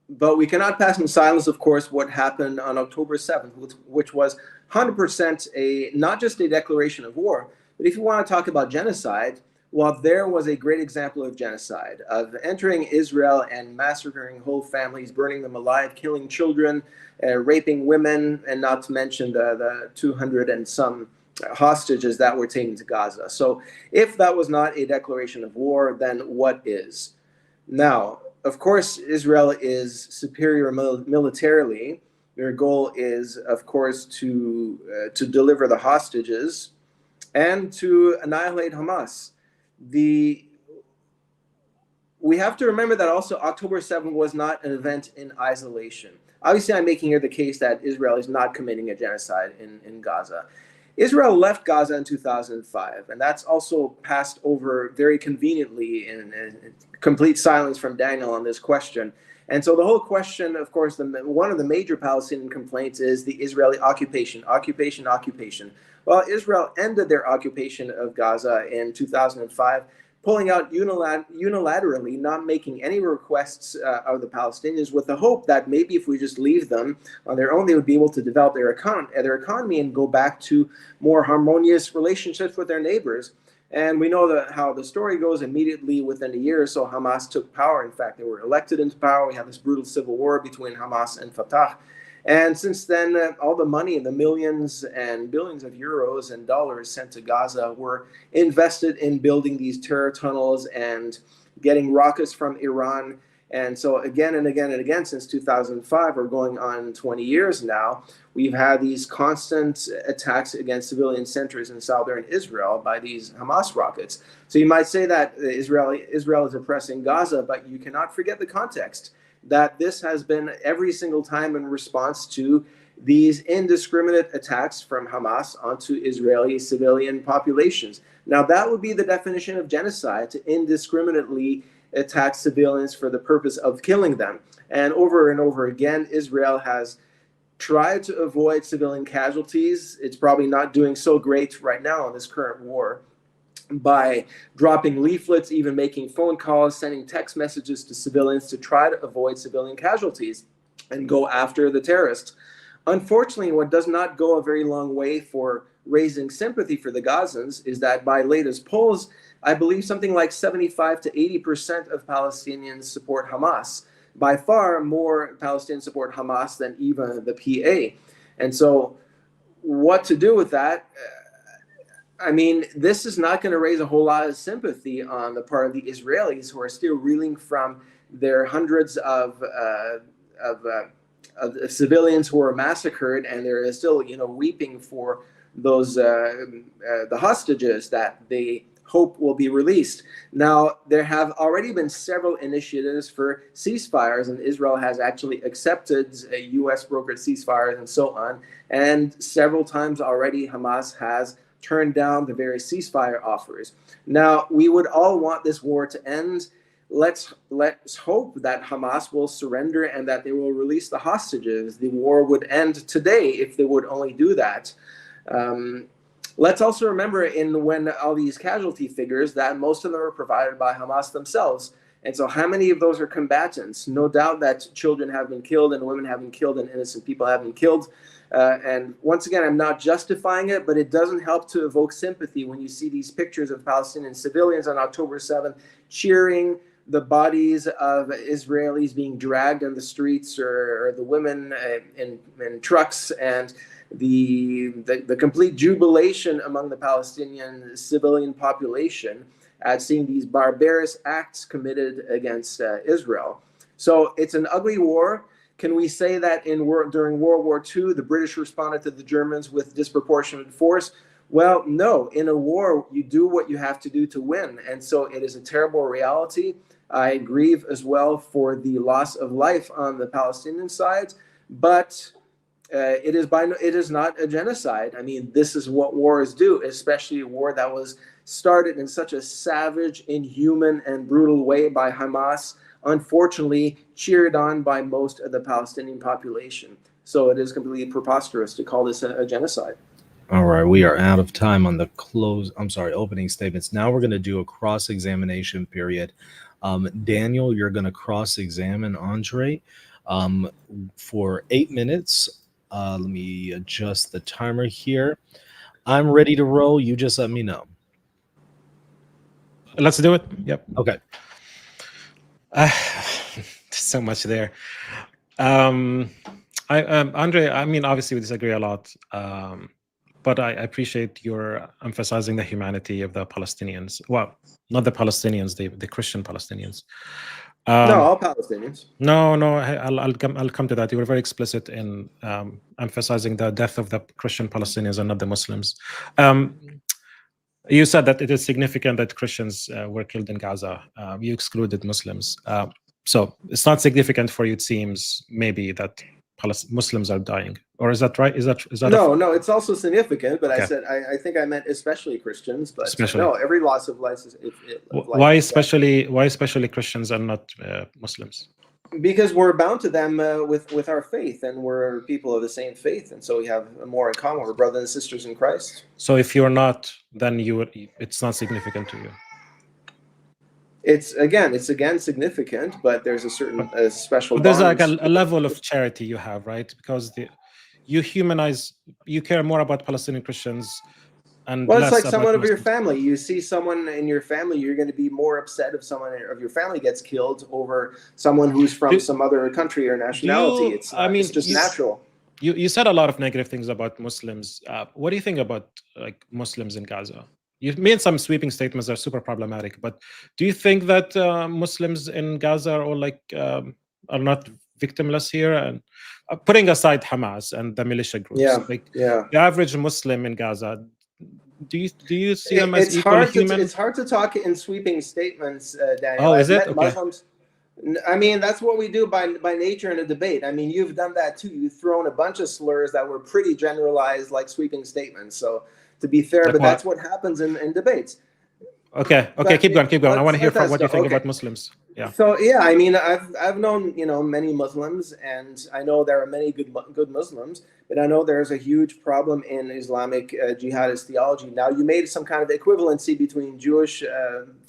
we cannot pass in silence, of course, what happened on October 7th, which was 100% not just a declaration of war, but if you want to talk about genocide, well, there was a great example of genocide, of entering Israel and massacring whole families, burning them alive, killing children, raping women, and not to mention the 200 and some hostages that were taken to Gaza. So if that was not a declaration of war, then what is? Now, of course, Israel is superior militarily. Their goal is, of course, to deliver the hostages and to annihilate Hamas. We have to remember that also October 7th was not an event in isolation. Obviously, I'm making here the case that Israel is not committing a genocide in Gaza. Israel left Gaza in 2005, and that's also passed over very conveniently in complete silence from Daniel on this question. And so the whole question, of course, one of the major Palestinian complaints is the Israeli occupation. Well, Israel ended their occupation of Gaza in 2005, pulling out unilaterally, not making any requests of the Palestinians, with the hope that maybe if we just leave them on their own, they would be able to develop their economy and go back to more harmonious relationships with their neighbors. And we know how the story goes. Immediately within a year or so, Hamas took power. In fact, they were elected into power. We have this brutal civil war between Hamas and Fatah. And since then, all the money, the millions and billions of euros and dollars sent to Gaza were invested in building these terror tunnels and getting rockets from Iran And so again and again and again, since 2005, we're going on 20 years now, we've had these constant attacks against civilian centers in southern Israel by these Hamas rockets. So you might say that Israel is oppressing Gaza, but you cannot forget the context that this has been every single time in response to these indiscriminate attacks from Hamas onto Israeli civilian populations. Now, that would be the definition of genocide, to indiscriminately attack civilians for the purpose of killing them. And over again, Israel has tried to avoid civilian casualties. It's probably not doing so great right now in this current war, by dropping leaflets, even making phone calls, sending text messages to civilians to try to avoid civilian casualties and go after the terrorists. Unfortunately, what does not go a very long way for raising sympathy for the Gazans is that by latest polls, I believe something like 75 to 80% of Palestinians support Hamas. By far more Palestinians support Hamas than even the PA. And so what to do with that? I mean, this is not going to raise a whole lot of sympathy on the part of the Israelis, who are still reeling from their hundreds of civilians who were massacred, and they're still, weeping for those the hostages that they hope will be released. Now, there have already been several initiatives for ceasefires, and Israel has actually accepted U.S. brokered ceasefires and so on. And several times already, Hamas has turned down the various ceasefire offers. Now, we would all want this war to end. Let's hope that Hamas will surrender and that they will release the hostages. The war would end today if they would only do that. Let's also remember, when all these casualty figures, that most of them are provided by Hamas themselves. And so how many of those are combatants? No doubt that children have been killed and women have been killed and innocent people have been killed. And once again, I'm not justifying it, but it doesn't help to evoke sympathy when you see these pictures of Palestinian civilians on October 7th cheering the bodies of Israelis being dragged in the streets, or the women in trucks, and the complete jubilation among the Palestinian civilian population at seeing these barbarous acts committed against Israel. So it's an ugly war. Can we say that during World War II, the British responded to the Germans with disproportionate force? Well, no. In a war, you do what you have to do to win. And so it is a terrible reality. I grieve as well for the loss of life on the Palestinian side, but it is not a genocide. I mean, this is what wars do, especially a war that was started in such a savage, inhuman, and brutal way by Hamas, unfortunately cheered on by most of the Palestinian population. So it is completely preposterous to call this a genocide. All right, we are out of time on the opening statements. Now we're going to do a cross-examination period. Daniel, you're going to cross-examine André for 8 minutes. Let me adjust the timer here. I'm ready to roll. You just let me know. Let's do it. Yep. Okay. So much there. André, I mean, obviously we disagree a lot, but I appreciate your emphasizing the humanity of the Palestinians. Well, not the Palestinians, the Christian Palestinians. No, all Palestinians. No, I'll come to that. You were very explicit in emphasizing the death of the Christian Palestinians and not the Muslims. You said that it is significant that Christians were killed in Gaza. You excluded Muslims. So it's not significant for you, it seems, maybe, that Muslims are dying. Or is that right? Is that No, it's also significant, but okay. I said I think I meant especially Christians, but especially. No, every loss of life is why especially Christians and not Muslims? Because we're bound to them with our faith, and we're people of the same faith, and so we have more in common. We're brothers and sisters in Christ. So if you're not, then it's not significant to you. It's again significant, but there's a certain special. But there's like a level of charity you have, right? Because you care more about Palestinian Christians. And well, it's like someone Muslims. of your family. You see someone in your family, you're going to be more upset if someone of your family gets killed over someone who's from some other country or nationality. It's just natural. You said a lot of negative things about Muslims. What do you think about like Muslims in Gaza? You made some sweeping statements that are super problematic, but do you think that Muslims in Gaza are all like are not victimless here? And putting aside Hamas and the militia groups, like the average Muslim in Gaza, do you see them as equally human? It's hard to talk in sweeping statements, Daniel. Oh, is it? Okay. Muslims. I mean, that's what we do by nature in a debate. I mean, you've done that too. You've thrown a bunch of slurs that were pretty generalized, like sweeping statements. So, to be fair, Like but what? that's what happens in debates. Okay, But keep going. I want to hear from what you think okay. about Muslims. Yeah. So yeah, I mean, I've known many Muslims, and I know there are many good Muslims, but I know there's a huge problem in Islamic jihadist theology. Now, you made some kind of equivalency between Jewish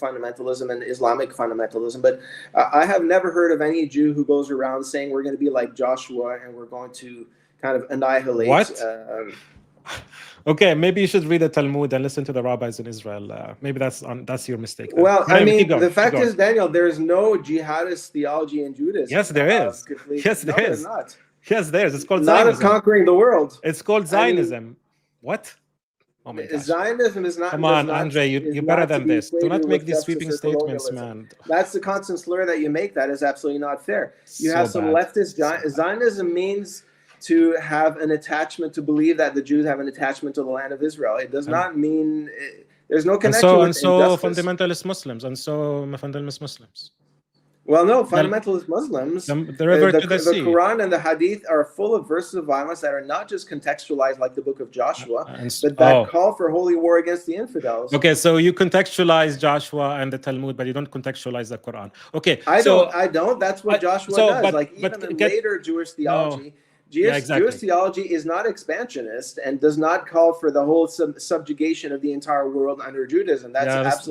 fundamentalism and Islamic fundamentalism, but I have never heard of any Jew who goes around saying we're going to be like Joshua and we're going to kind of annihilate. What? Okay, maybe you should read the Talmud and listen to the rabbis in Israel. Maybe that's your mistake. Then. Well, But I anyway, mean, the fact is, Daniel, there's no jihadist theology in Judaism. Yes, there is. Yes, there is. Not. Yes, there is. It's called Not Zionism. of conquering the world. It's called Zionism. What? Oh my gosh. Zionism is not. Come on, Andre, you're better than this. Do not make these sweeping statements, man. That's the constant slur that you make. That is absolutely not fair. You So have some bad. leftist Zionism means to have an attachment, to believe that the Jews have an attachment to the land of Israel. It does not mean there's no connection. And so fundamentalist Muslims, and so fundamentalist Muslims. Well, no, fundamentalist Muslims, the Quran and the Hadith are full of verses of violence that are not just contextualized like the book of Joshua, but that call for holy war against the infidels. Okay, so you contextualize Joshua and the Talmud, but you don't contextualize the Quran. Okay, I don't. That's what Joshua does. Even in later Jewish theology. Jewish theology is not expansionist and does not call for the whole subjugation of the entire world under Judaism. That's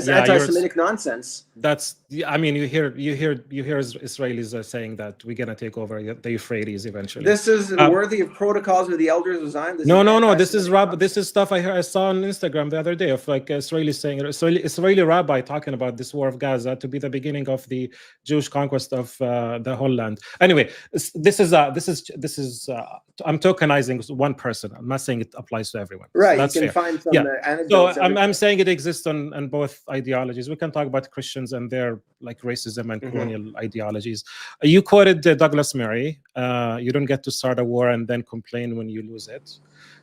anti-Semitic nonsense. I mean, you hear Israelis saying that we're gonna take over the Euphrates eventually. This is worthy of protocols of the elders of Zion. No. This is stuff I saw on Instagram the other day of like Israeli rabbi talking about this war of Gaza to be the beginning of the Jewish conquest of the whole land. Anyway, this is I'm tokenizing one person. I'm not saying it applies to everyone. Right, so that's you can fair. find some anecdotes. So I'm saying it exists on both ideologies. We can talk about Christians and their like racism and colonial ideologies. You quoted Douglas Murray. You don't get to start a war and then complain when you lose it.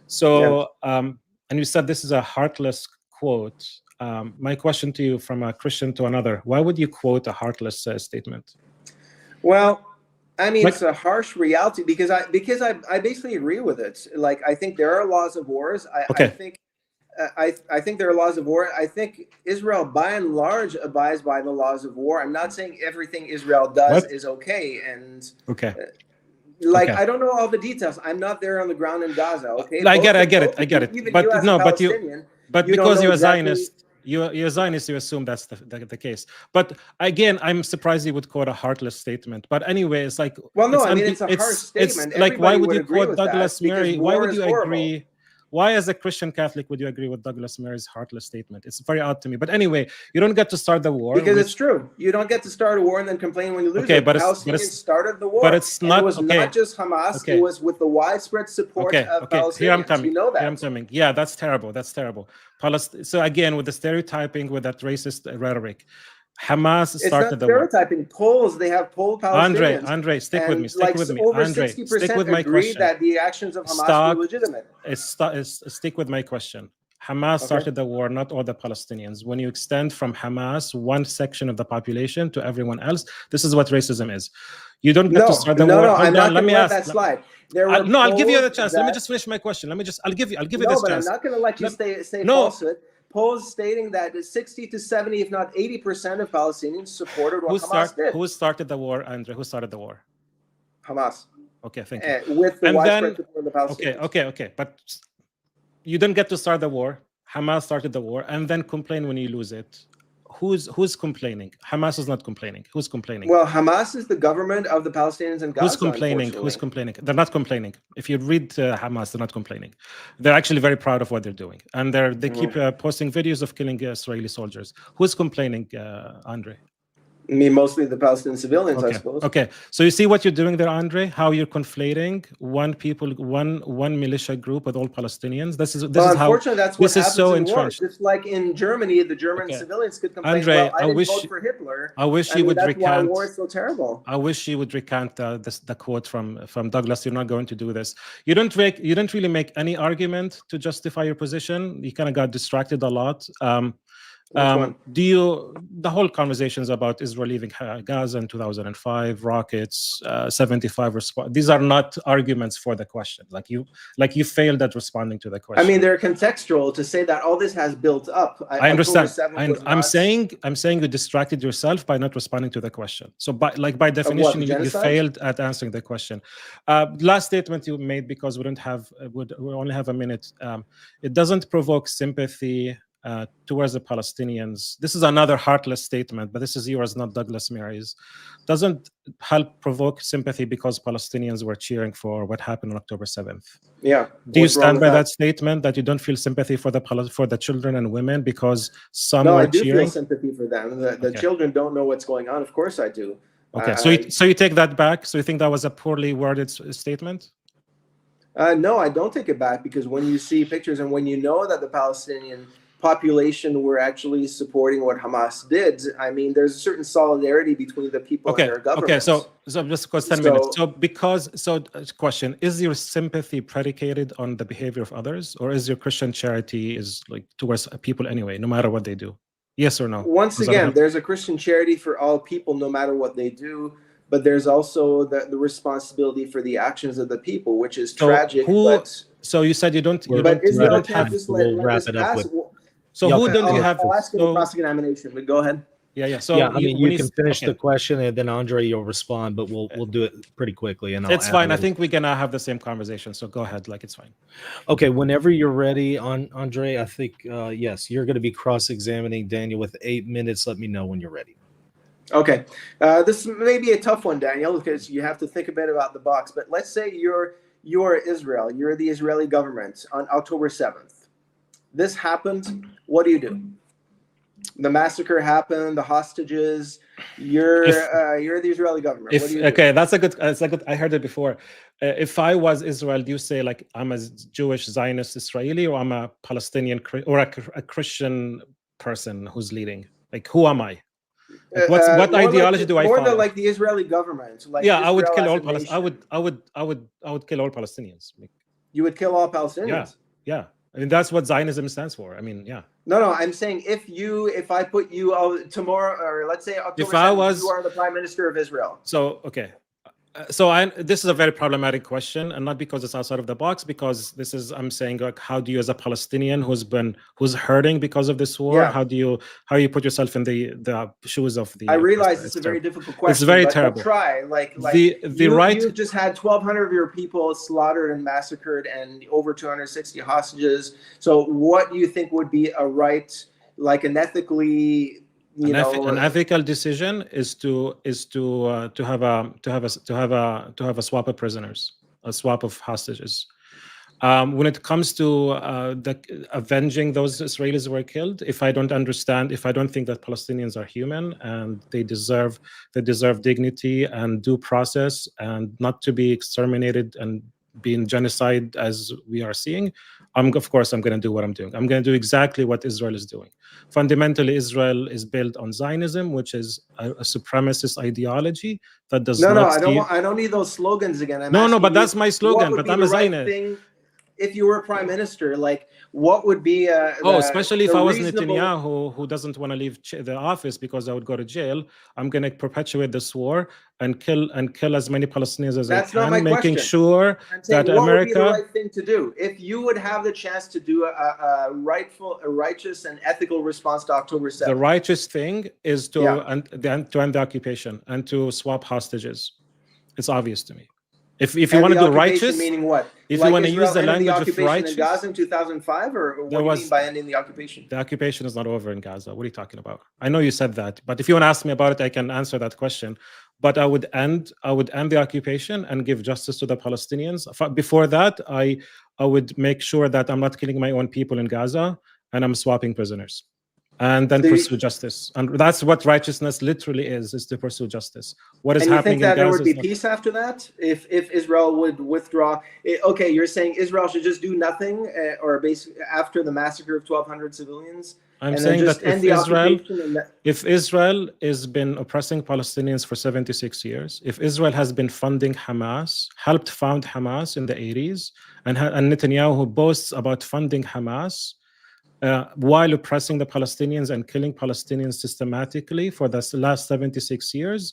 So and you said this is a heartless quote. My question to you, from a Christian to another, why would you quote a heartless statement? Well, I mean, it's a harsh reality because I basically agree with it. Like, I think there are laws of wars. I think there are laws of war. I think Israel, by and large, abides by the laws of war. I'm not saying everything Israel does is okay. And I don't know all the details. I'm not there on the ground in Gaza. Okay, I get it. But because you're a Zionist. You're a Zionist, you assume that's the case. But again, I'm surprised you would quote a heartless statement. But anyway, it's like... Well, no, it's a harsh statement. It's like, why would you quote Douglas Murray? Why would you agree? Why, as a Christian Catholic, would you agree with Douglas Murray's heartless statement? It's very odd to me. But anyway, you don't get to start the war. Because it's true. You don't get to start a war and then complain when you lose it. Palestinians started the war. But it's not... It was not just Hamas. It was with the widespread support of Palestinians. Here I'm coming. You know that. Here I'm coming. Yeah, that's terrible. So again, with the stereotyping, with that racist rhetoric, Hamas started the war. It's not stereotyping. Polls, they have polled Palestinians. Andre, stick with me. Over 60% stick with my agree question. that the actions of Hamas were legitimate. Stick with my question. Hamas started the war, not all the Palestinians. When you extend from Hamas one section of the population to everyone else, this is what racism is. You don't get to start the war. No, I'm not going to let that slide. I'll give you the chance. Let me just finish my question. I'll give you this chance. I'm not going to let you say falsehood. Polls stating that 60 to 70, if not 80% of Palestinians supported what Hamas did. Who started the war, Andre? Who started the war? Hamas. Okay, thank you. With the widespread support of the Palestinians. Okay. But you don't get to start the war. Hamas started the war and then complain when you lose it. Who's complaining? Hamas is not complaining. Who's complaining? Well, Hamas is the government of the Palestinians in Gaza. Who's complaining? They're not complaining. If you read Hamas, they're not complaining. They're actually very proud of what they're doing, and they keep posting videos of killing Israeli soldiers. Who's complaining, Andre? I mean, mostly the Palestinian civilians, I Okay. suppose. Okay. So you see what you're doing there, Andre? How you're conflating one militia group with all Palestinians. This is Well, how unfortunately, that's what this is happens so in war. entrenched. Just like in Germany, the German Okay. civilians could complain, Andre, well, I I didn't wish vote for Hitler. I wish I you mean, would that's why recant. war is so terrible. I wish you would recant the quote from Douglas. You're not going to do this. You don't really make any argument to justify your position. You kind of got distracted a lot. Which one? The whole conversations about Israel leaving Gaza in 2005, rockets, 75 response. These are not arguments for the question. Like you failed at responding to the question. I mean, they're contextual to say that all this has built up. I understand. I'm not... saying you distracted yourself by not responding to the question. So by definition, you failed at answering the question. Last statement you made, because we only have a minute. It doesn't provoke sympathy towards the Palestinians. This is another heartless statement, but this is yours, not Douglas Mary's. Doesn't help provoke sympathy because Palestinians were cheering for what happened on October 7th. Yeah. Do you stand by that statement, that you don't feel sympathy for the children and women because some were cheering? No, I do feel sympathy for them. The children don't know what's going on. Of course I do. Okay, so you take that back? So you think that was a poorly worded statement? No, I don't take it back, because when you see pictures and when you know that the Palestinian population were actually supporting what Hamas did, I mean, there's a certain solidarity between the people and their government. Okay, so just because 10 minutes. So question, is your sympathy predicated on the behavior of others, or is your Christian charity is like towards people anyway, no matter what they do? Yes or no? Once again, there's a Christian charity for all people, no matter what they do. But there's also the responsibility for the actions of the people, which is tragic. So you said you don't. But Israel can't just let this pass. So who don't you have? I'll ask you cross-examination, but go ahead. Yeah. So I mean, you can finish the question, and then Andre, you'll respond, but we'll do it pretty quickly. And it's fine. I think we're gonna have the same conversation. So go ahead, it's fine. Okay, whenever you're ready, Andre, I think yes, you're going to be cross-examining Daniel with 8 minutes. Let me know when you're ready. Okay, this may be a tough one, Daniel, because you have to think a bit about the box. But let's say you're Israel, you're the Israeli government on October 7th. This happened. What do? The massacre happened. The hostages. You're the Israeli government. What do you do? Okay, that's a good. I heard it before. If I was Israel, do you say like I'm a Jewish Zionist Israeli, or I'm a Palestinian or a Christian person who's leading? Like, who am I? Like what ideology do I follow? More than like the Israeli government. Like I would kill all Palestinians. I would kill all Palestinians. You would kill all Palestinians? Yeah. I mean, that's what Zionism stands for. I mean, yeah. No, I'm saying if I put you out tomorrow, or let's say October 7th, you are the Prime Minister of Israel. So, okay. This is a very problematic question, and not because it's outside of the box, because I'm saying, like, how do you, as a Palestinian who's hurting because of this war, how do you put yourself in the shoes of the? I realize it's a very difficult question. It's very terrible. Try you just had 1,200 of your people slaughtered and massacred, and over 260 hostages. So, what do you think would be a right, like an ethically? An ethical decision is to have a swap of prisoners, a swap of hostages. When it comes to avenging those Israelis who were killed, if I don't think that Palestinians are human and they deserve dignity and due process and not to be exterminated and be in genocide as we are seeing, of course I'm going to do what I'm doing. I'm going to do exactly what Israel is doing. Fundamentally, Israel is built on Zionism, which is a supremacist ideology that does not. I don't need those slogans again. But that's my slogan. But I'm a Zionist. If you were prime minister, like, what would be especially if I was Netanyahu, who doesn't want to leave the office because I would go to jail, I'm going to perpetuate this war and kill as many Palestinians as I can, making sure that America. What would be the right thing to do if you would have the chance to do a righteous and ethical response to October 7th? The righteous thing is to end the occupation and to swap hostages. It's obvious to me. If you want to do righteous, meaning what? If you want to use the language of righteous, in Gaza in 2005, or what do you mean by ending the occupation? The occupation is not over in Gaza. What are you talking about? I know you said that, but if you want to ask me about it, I can answer that question. But I would end the occupation and give justice to the Palestinians. Before that, I would make sure that I'm not killing my own people in Gaza and I'm swapping prisoners. and then So you- pursue justice. And that's what righteousness literally is to pursue justice. What is And you happening think that in there Gaza would be is not- peace after that if Israel would withdraw? Okay, you're saying Israel should just do nothing, or basically after the massacre of 1,200 civilians, I'm and saying then just that end the occupation. And that, if Israel has been oppressing Palestinians for 76 years, if Israel has been funding Hamas, helped found Hamas in the 80s, and Netanyahu boasts about funding Hamas, while oppressing the Palestinians and killing Palestinians systematically for the last 76 years,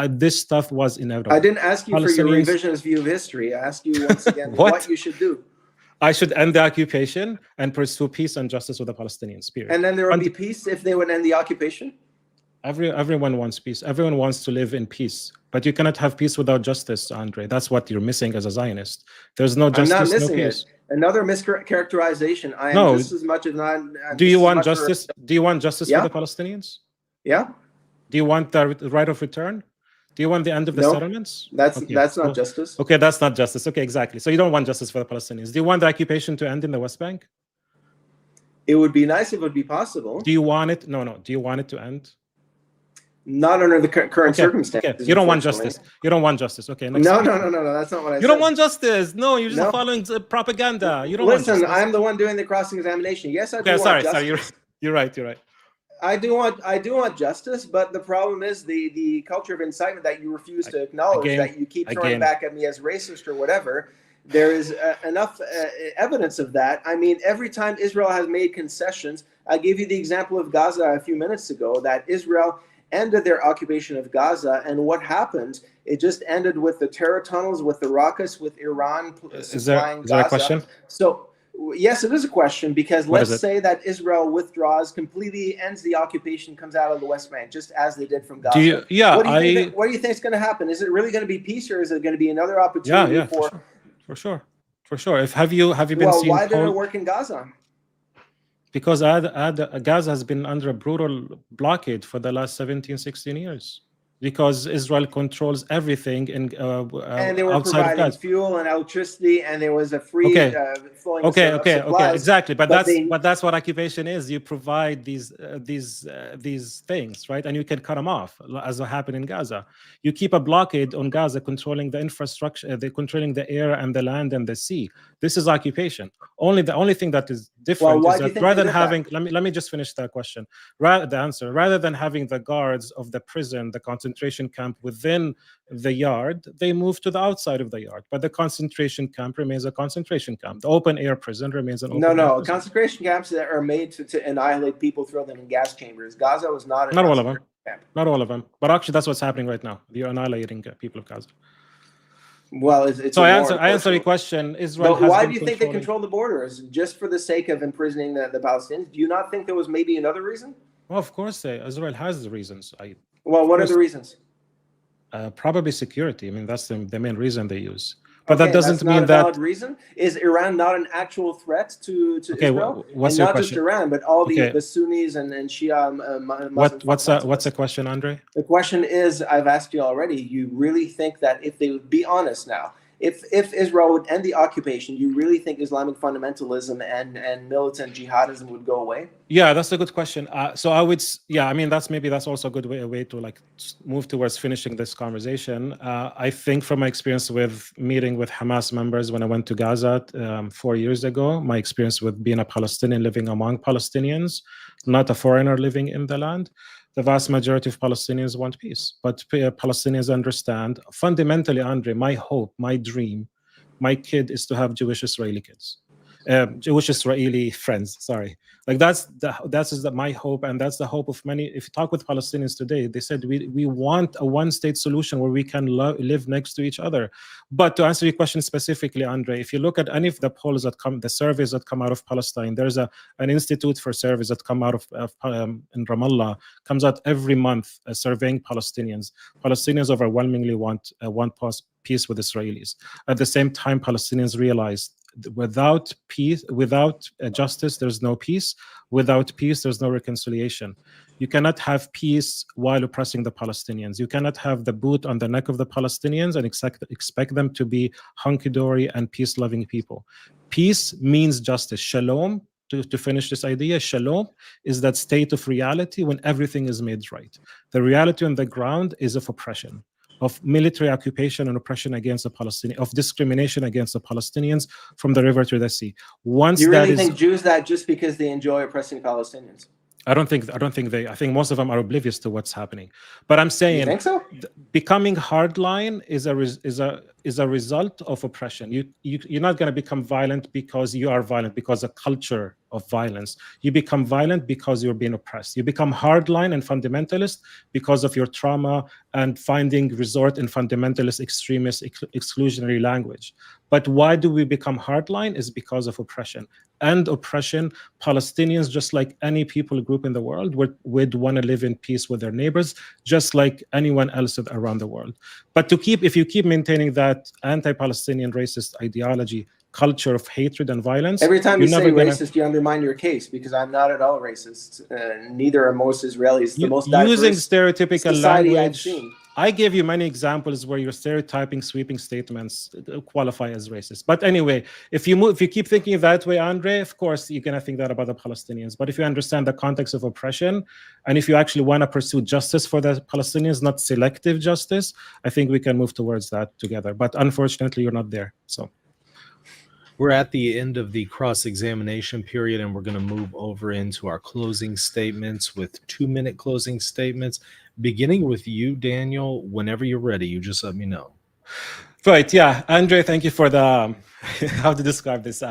this stuff was inevitable. I didn't ask you for your Palestinians- revisionist view of history. I asked you once again What? what you should do. I should end the occupation and pursue peace and justice with the Palestinians, period. And then there would be peace if they would end the occupation? Everyone wants peace. Everyone wants to live in peace. But you cannot have peace without justice, Andre. That's what you're missing as a Zionist. There's no justice, I'm not missing no it. peace. Another mischaracterization. I am No. just as much as not. Do you want justice? Do you want justice Yeah. for the Palestinians? Yeah. Do you want the right of return? Do you want the end of the No. settlements? That's Okay. not Well, justice. Okay, that's not justice. Okay, exactly. So you don't want justice for the Palestinians. Do you want the occupation to end in the West Bank? It would be nice if it would be possible. Do you want it? No. Do you want it to end? Not under the current Okay, circumstances. okay. You don't want unfortunately. justice. You don't want justice. Okay. Next No, speaker. no. That's not what I said. You don't want justice. No, you're just No. following propaganda. You don't want Listen, justice. I'm the one doing the cross-examination. Yes, I do Okay, want sorry. justice. You're right. I do want justice, but the problem is the culture of incitement that you refuse to acknowledge, Again, that you keep throwing again. back at me as racist or whatever. There is enough evidence of that. I mean, every time Israel has made concessions, I gave you the example of Gaza a few minutes ago, that Israel ended their occupation of Gaza, and what happened? It just ended with the terror tunnels, with the rockets, with Iran supplying Is there a Gaza. question? So, yes, it is a question, because What is let's it? say that Israel withdraws, completely ends the occupation, comes out of the West Bank, just as they did from Gaza. Do you? Yeah, What do you think is going to happen? Is it really going to be peace, or is it going to be another opportunity Yeah, for sure. If have you been Well, seeing? why didn't it work in Gaza? Because Gaza has been under a brutal blockade for the last 17, 16 years. Because Israel controls everything And they were outside of providing Gaza. fuel and electricity, and there was a free flowing of Okay, supplies. exactly. But But that's what occupation is. You provide these things, right? And you can cut them off, as happened in Gaza. You keep a blockade on Gaza, controlling the infrastructure, controlling the air and the land and the sea. This is occupation. The only thing that is different why is do you that think rather they than did that? having, let me just finish that question. Rather than having the guards of the prison, the concentration camp within the yard, they move to the outside of the yard. But the concentration camp remains a concentration camp. The open air prison remains an open air No. prison. Concentration camps that are made to annihilate people, throw them in gas chambers. Gaza was not a Not all of them. concentration camp. Not all of them. But actually, that's what's happening right now. You're annihilating people of Gaza. Well, it's So a I war, answer your unfortunately. question. Israel But has why been do you think they controlling- control the borders? Just for the sake of imprisoning the Palestinians? Do you not think there was maybe another reason? Well, of course, Israel has the reasons. Well, what are course. the reasons? Probably security. I mean, that's the main reason they use. But Okay, that doesn't that's not mean a valid that. reason. Is Iran not an actual threat to Okay, Israel? what's And your not just question? Iran, but all Okay. the Sunnis and Shia Muslim What's the fundamentalists. question, Andre? The question is, I've asked you already, you really think that if they would be honest now, if Israel would end the occupation, you really think Islamic fundamentalism and militant jihadism would go away? Yeah, that's a good question. So I would, I mean, that's also a good way to like move towards finishing this conversation. I think from my experience with meeting with Hamas members when I went to Gaza 4 years ago, my experience with being a Palestinian living among Palestinians, not a foreigner living in the land, the vast majority of Palestinians want peace. But Palestinians understand, fundamentally, Andre, my hope, my dream, my kid is to have Jewish Israeli kids. Jewish Israeli friends, sorry. Like that's my hope, and that's the hope of many. If you talk with Palestinians today, they said we want a one-state solution where we can live next to each other. But to answer your question specifically, Andre, if you look at any of the polls that come, the surveys that come out of Palestine, there's an institute for surveys that come out of in Ramallah, comes out every month surveying Palestinians. Palestinians overwhelmingly want peace with Israelis. At the same time, Palestinians realize without peace, without justice, there's no peace. Without peace, there's no reconciliation. You cannot have peace while oppressing the Palestinians. You cannot have the boot on the neck of the Palestinians and expect them to be hunky-dory and peace-loving people. Peace means justice. Shalom to finish this idea, shalom is that state of reality when everything is made right. The reality on the ground is of oppression, of military occupation and oppression against the Palestinians, of discrimination against the Palestinians from the river to the sea. Once you really that think is, Jews that just because they enjoy oppressing Palestinians? I don't think I think most of them are oblivious to what's happening. But I'm saying, you think so? Becoming hardline is a result of oppression. You're not going to become violent because you are violent, because a culture of violence. You become violent because you're being oppressed. You become hardline and fundamentalist because of your trauma and finding resort in fundamentalist, extremist, exclusionary language. But why do we become hardline? Is because of oppression. And oppression, Palestinians, just like any people group in the world, would want to live in peace with their neighbors, just like anyone else around the world. But if you keep maintaining that anti-Palestinian racist ideology, culture of hatred and violence, every time you say never racist, you undermine your case, because I'm not at all racist. Neither are most Israelis. The most diverse using stereotypical society language. I've seen. I gave you many examples where your stereotyping, sweeping statements qualify as racist. But anyway, if you keep thinking that way, Andre, of course you're gonna think that about the Palestinians. But if you understand the context of oppression, and if you actually want to pursue justice for the Palestinians, not selective justice, I think we can move towards that together. But unfortunately, you're not there. So we're at the end of the cross-examination period, and we're going to move over into our closing statements with 2-minute closing statements. Beginning with you, Daniel, whenever you're ready, you just let me know. Right, yeah. Andre, thank you for the, how to describe this,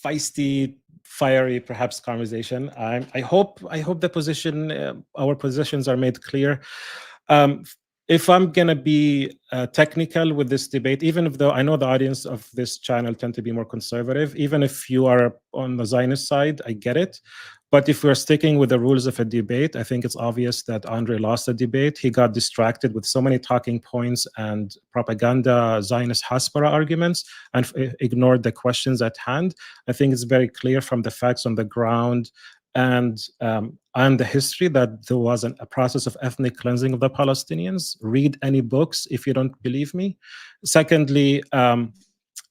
feisty, fiery, perhaps, conversation. I hope our positions are made clear. If I'm going to be technical with this debate, even though I know the audience of this channel tend to be more conservative, even if you are on the Zionist side, I get it. But if we're sticking with the rules of a debate, I think it's obvious that Andre lost the debate. He got distracted with so many talking points and propaganda, Zionist Haspara arguments, and ignored the questions at hand. I think it's very clear from the facts on the ground and the history that there was a process of ethnic cleansing of the Palestinians. Read any books if you don't believe me. Secondly,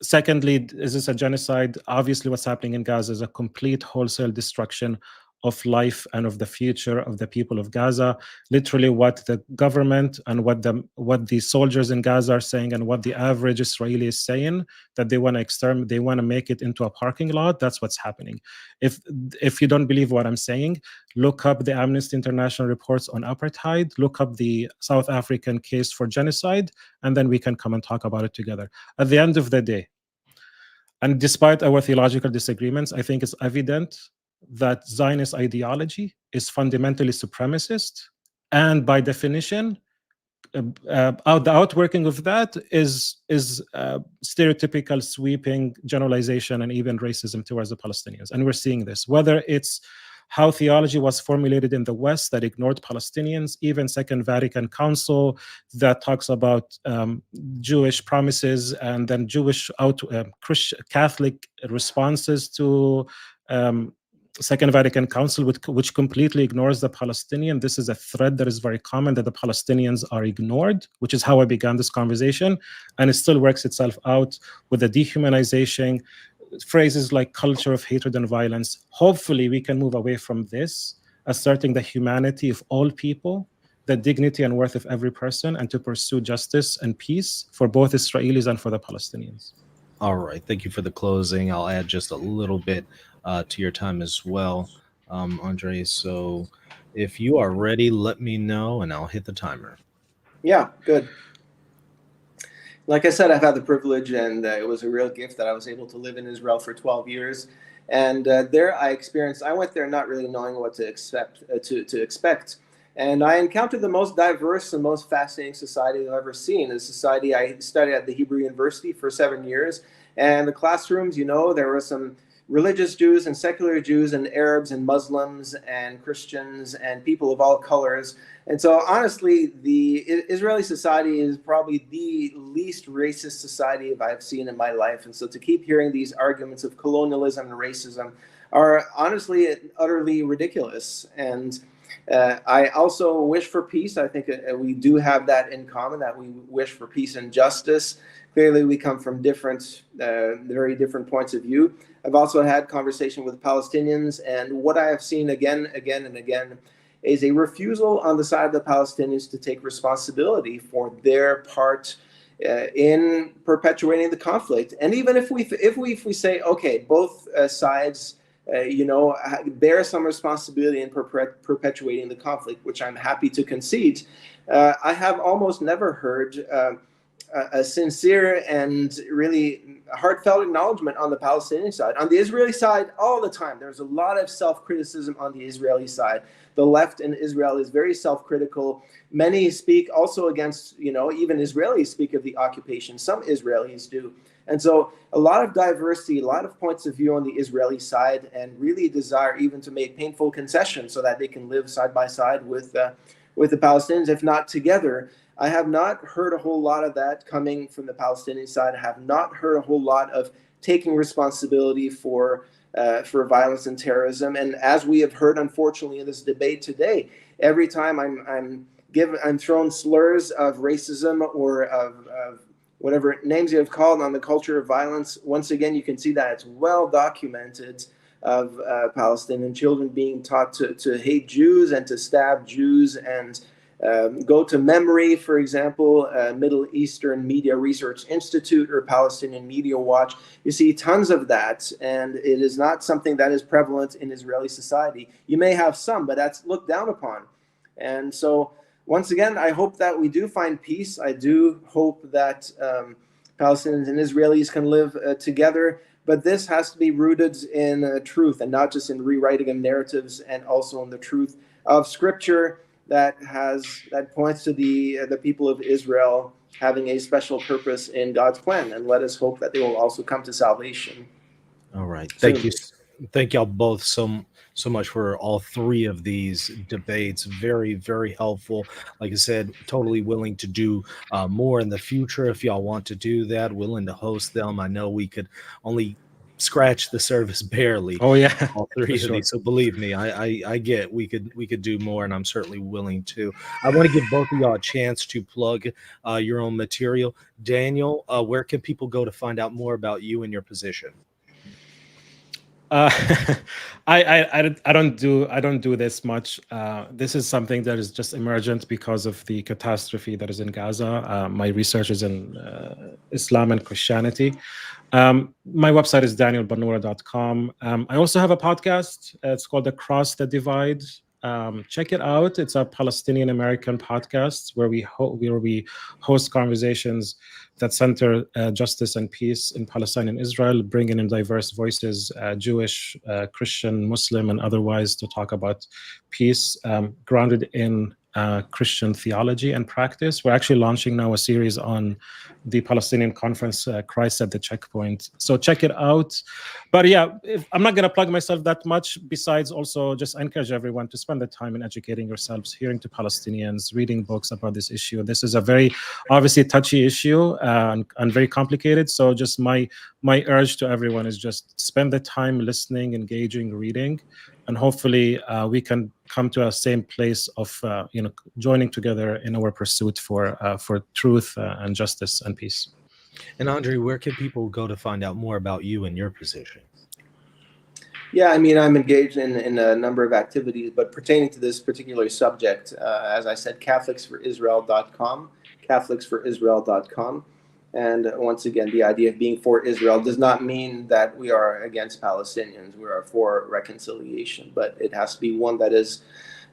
is this a genocide? Obviously, what's happening in Gaza is a complete wholesale destruction of life and of the future of the people of Gaza. Literally, what the government and what the soldiers in Gaza are saying, and what the average Israeli is saying, that they want to exterminate, they want to make it into a parking lot. That's what's happening. If you don't believe what I'm saying, look up the Amnesty International reports on apartheid. Look up the South African case for genocide, and then we can come and talk about it together. At the end of the day, and despite our theological disagreements, I think it's evident that Zionist ideology is fundamentally supremacist, and by definition, the outworking of that is stereotypical, sweeping generalization and even racism towards the Palestinians. And we're seeing this, whether it's how theology was formulated in the West that ignored Palestinians, even Second Vatican Council that talks about Jewish promises, and then Jewish Catholic responses to Second Vatican Council, which completely ignores the Palestinian. This is a thread that is very common, that the Palestinians are ignored, which is how I began this conversation. And it still works itself out with the dehumanization, phrases like culture of hatred and violence. Hopefully we can move away from this, asserting the humanity of all people, the dignity and worth of every person, and to pursue justice and peace for both Israelis and for the Palestinians. All right. Thank you for the closing. I'll add just a little bit to your time as well, Andre. So if you are ready, let me know and I'll hit the timer. Yeah, good. Like I said, I've had the privilege, and it was a real gift that I was able to live in Israel for 12 years. And there I went there not really knowing what to expect. And I encountered the most diverse and most fascinating society I've ever seen. A society, I studied at the Hebrew University for 7 years. And the classrooms, there were some religious Jews and secular Jews and Arabs and Muslims and Christians and people of all colors. And so honestly, the Israeli society is probably the least racist society I've seen in my life. And so to keep hearing these arguments of colonialism and racism are honestly utterly ridiculous. And I also wish for peace. I think we do have that in common, that we wish for peace and justice. Clearly, we come from very different points of view. I've also had conversation with Palestinians, and what I have seen again and again is a refusal on the side of the Palestinians to take responsibility for their part in perpetuating the conflict. And even if we say, okay, both sides bear some responsibility in perpetuating the conflict, which I'm happy to concede, I have almost never heard a sincere and really heartfelt acknowledgement on the Palestinian side. On the Israeli side, all the time, there's a lot of self-criticism on the Israeli side. The left in Israel is very self-critical. Many speak also against, even Israelis speak of the occupation. Some Israelis do. And so a lot of diversity, a lot of points of view on the Israeli side, and really desire even to make painful concessions so that they can live side by side with the Palestinians, if not together. I have not heard a whole lot of that coming from the Palestinian side. I have not heard a whole lot of taking responsibility for violence and terrorism. And as we have heard, unfortunately, in this debate today, every time I'm thrown slurs of racism or of whatever names you have called on the culture of violence. Once again, you can see that it's well documented of Palestinian children being taught to hate Jews and to stab Jews and go to memory, for example, Middle Eastern Media Research Institute or Palestinian Media Watch. You see tons of that, and it is not something that is prevalent in Israeli society. You may have some, but that's looked down upon. And so, once again, I hope that we do find peace. I do hope that Palestinians and Israelis can live together, but this has to be rooted in truth and not just in rewriting of narratives, and also in the truth of Scripture that points to the people of Israel having a special purpose in God's plan. And let us hope that they will also come to salvation. All right. Thank you. Thank y'all both so much for all three of these debates. Very, very helpful. Like I said, totally willing to do more in the future if y'all want to do that. Willing to host them. I know we could only scratch the surface barely. Oh yeah, all three of sure. these. So believe me, I get we could do more, and I'm certainly willing to. I want to give both of y'all a chance to plug your own material. Daniel, where can people go to find out more about you and your position? I don't do this much. This is something that is just emergent because of the catastrophe that is in Gaza. My research is in Islam and Christianity. My website is danielbannoura.com. I also have a podcast. It's called Across the Divide. Check it out. It's a Palestinian American podcast where we host conversations that center justice and peace in Palestine and Israel, bringing in diverse voices, Jewish, Christian, Muslim, and otherwise, to talk about peace, grounded in Christian theology and practice. We're actually launching now a series on the Palestinian conference, Christ at the Checkpoint. So check it out. But yeah, I'm not going to plug myself that much, besides also just encourage everyone to spend the time in educating yourselves, hearing to Palestinians, reading books about this issue. This is a very obviously touchy issue and very complicated. So just my urge to everyone is just spend the time listening, engaging, reading, and hopefully we can come to a same place of joining together in our pursuit for truth and justice and peace. And André, where can people go to find out more about you and your position? Yeah, I mean, I'm engaged in a number of activities, but pertaining to this particular subject, as I said, CatholicsForIsrael.com, CatholicsForIsrael.com. And once again, the idea of being for Israel does not mean that we are against Palestinians. We are for reconciliation, but it has to be one that is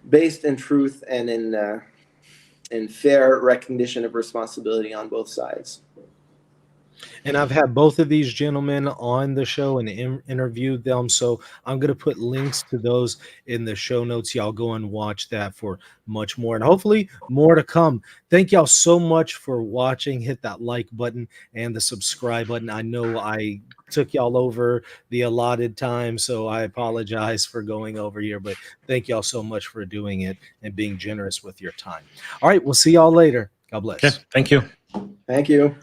based in truth and in fair recognition of responsibility on both sides. And I've had both of these gentlemen on the show and interviewed them. So I'm going to put links to those in the show notes. Y'all go and watch that for much more, and hopefully more to come. Thank y'all so much for watching. Hit that like button and the subscribe button. I know I took y'all over the allotted time, so I apologize for going over here, but thank y'all so much for doing it and being generous with your time. All right, we'll see y'all later. God bless. Okay, thank you. Thank you.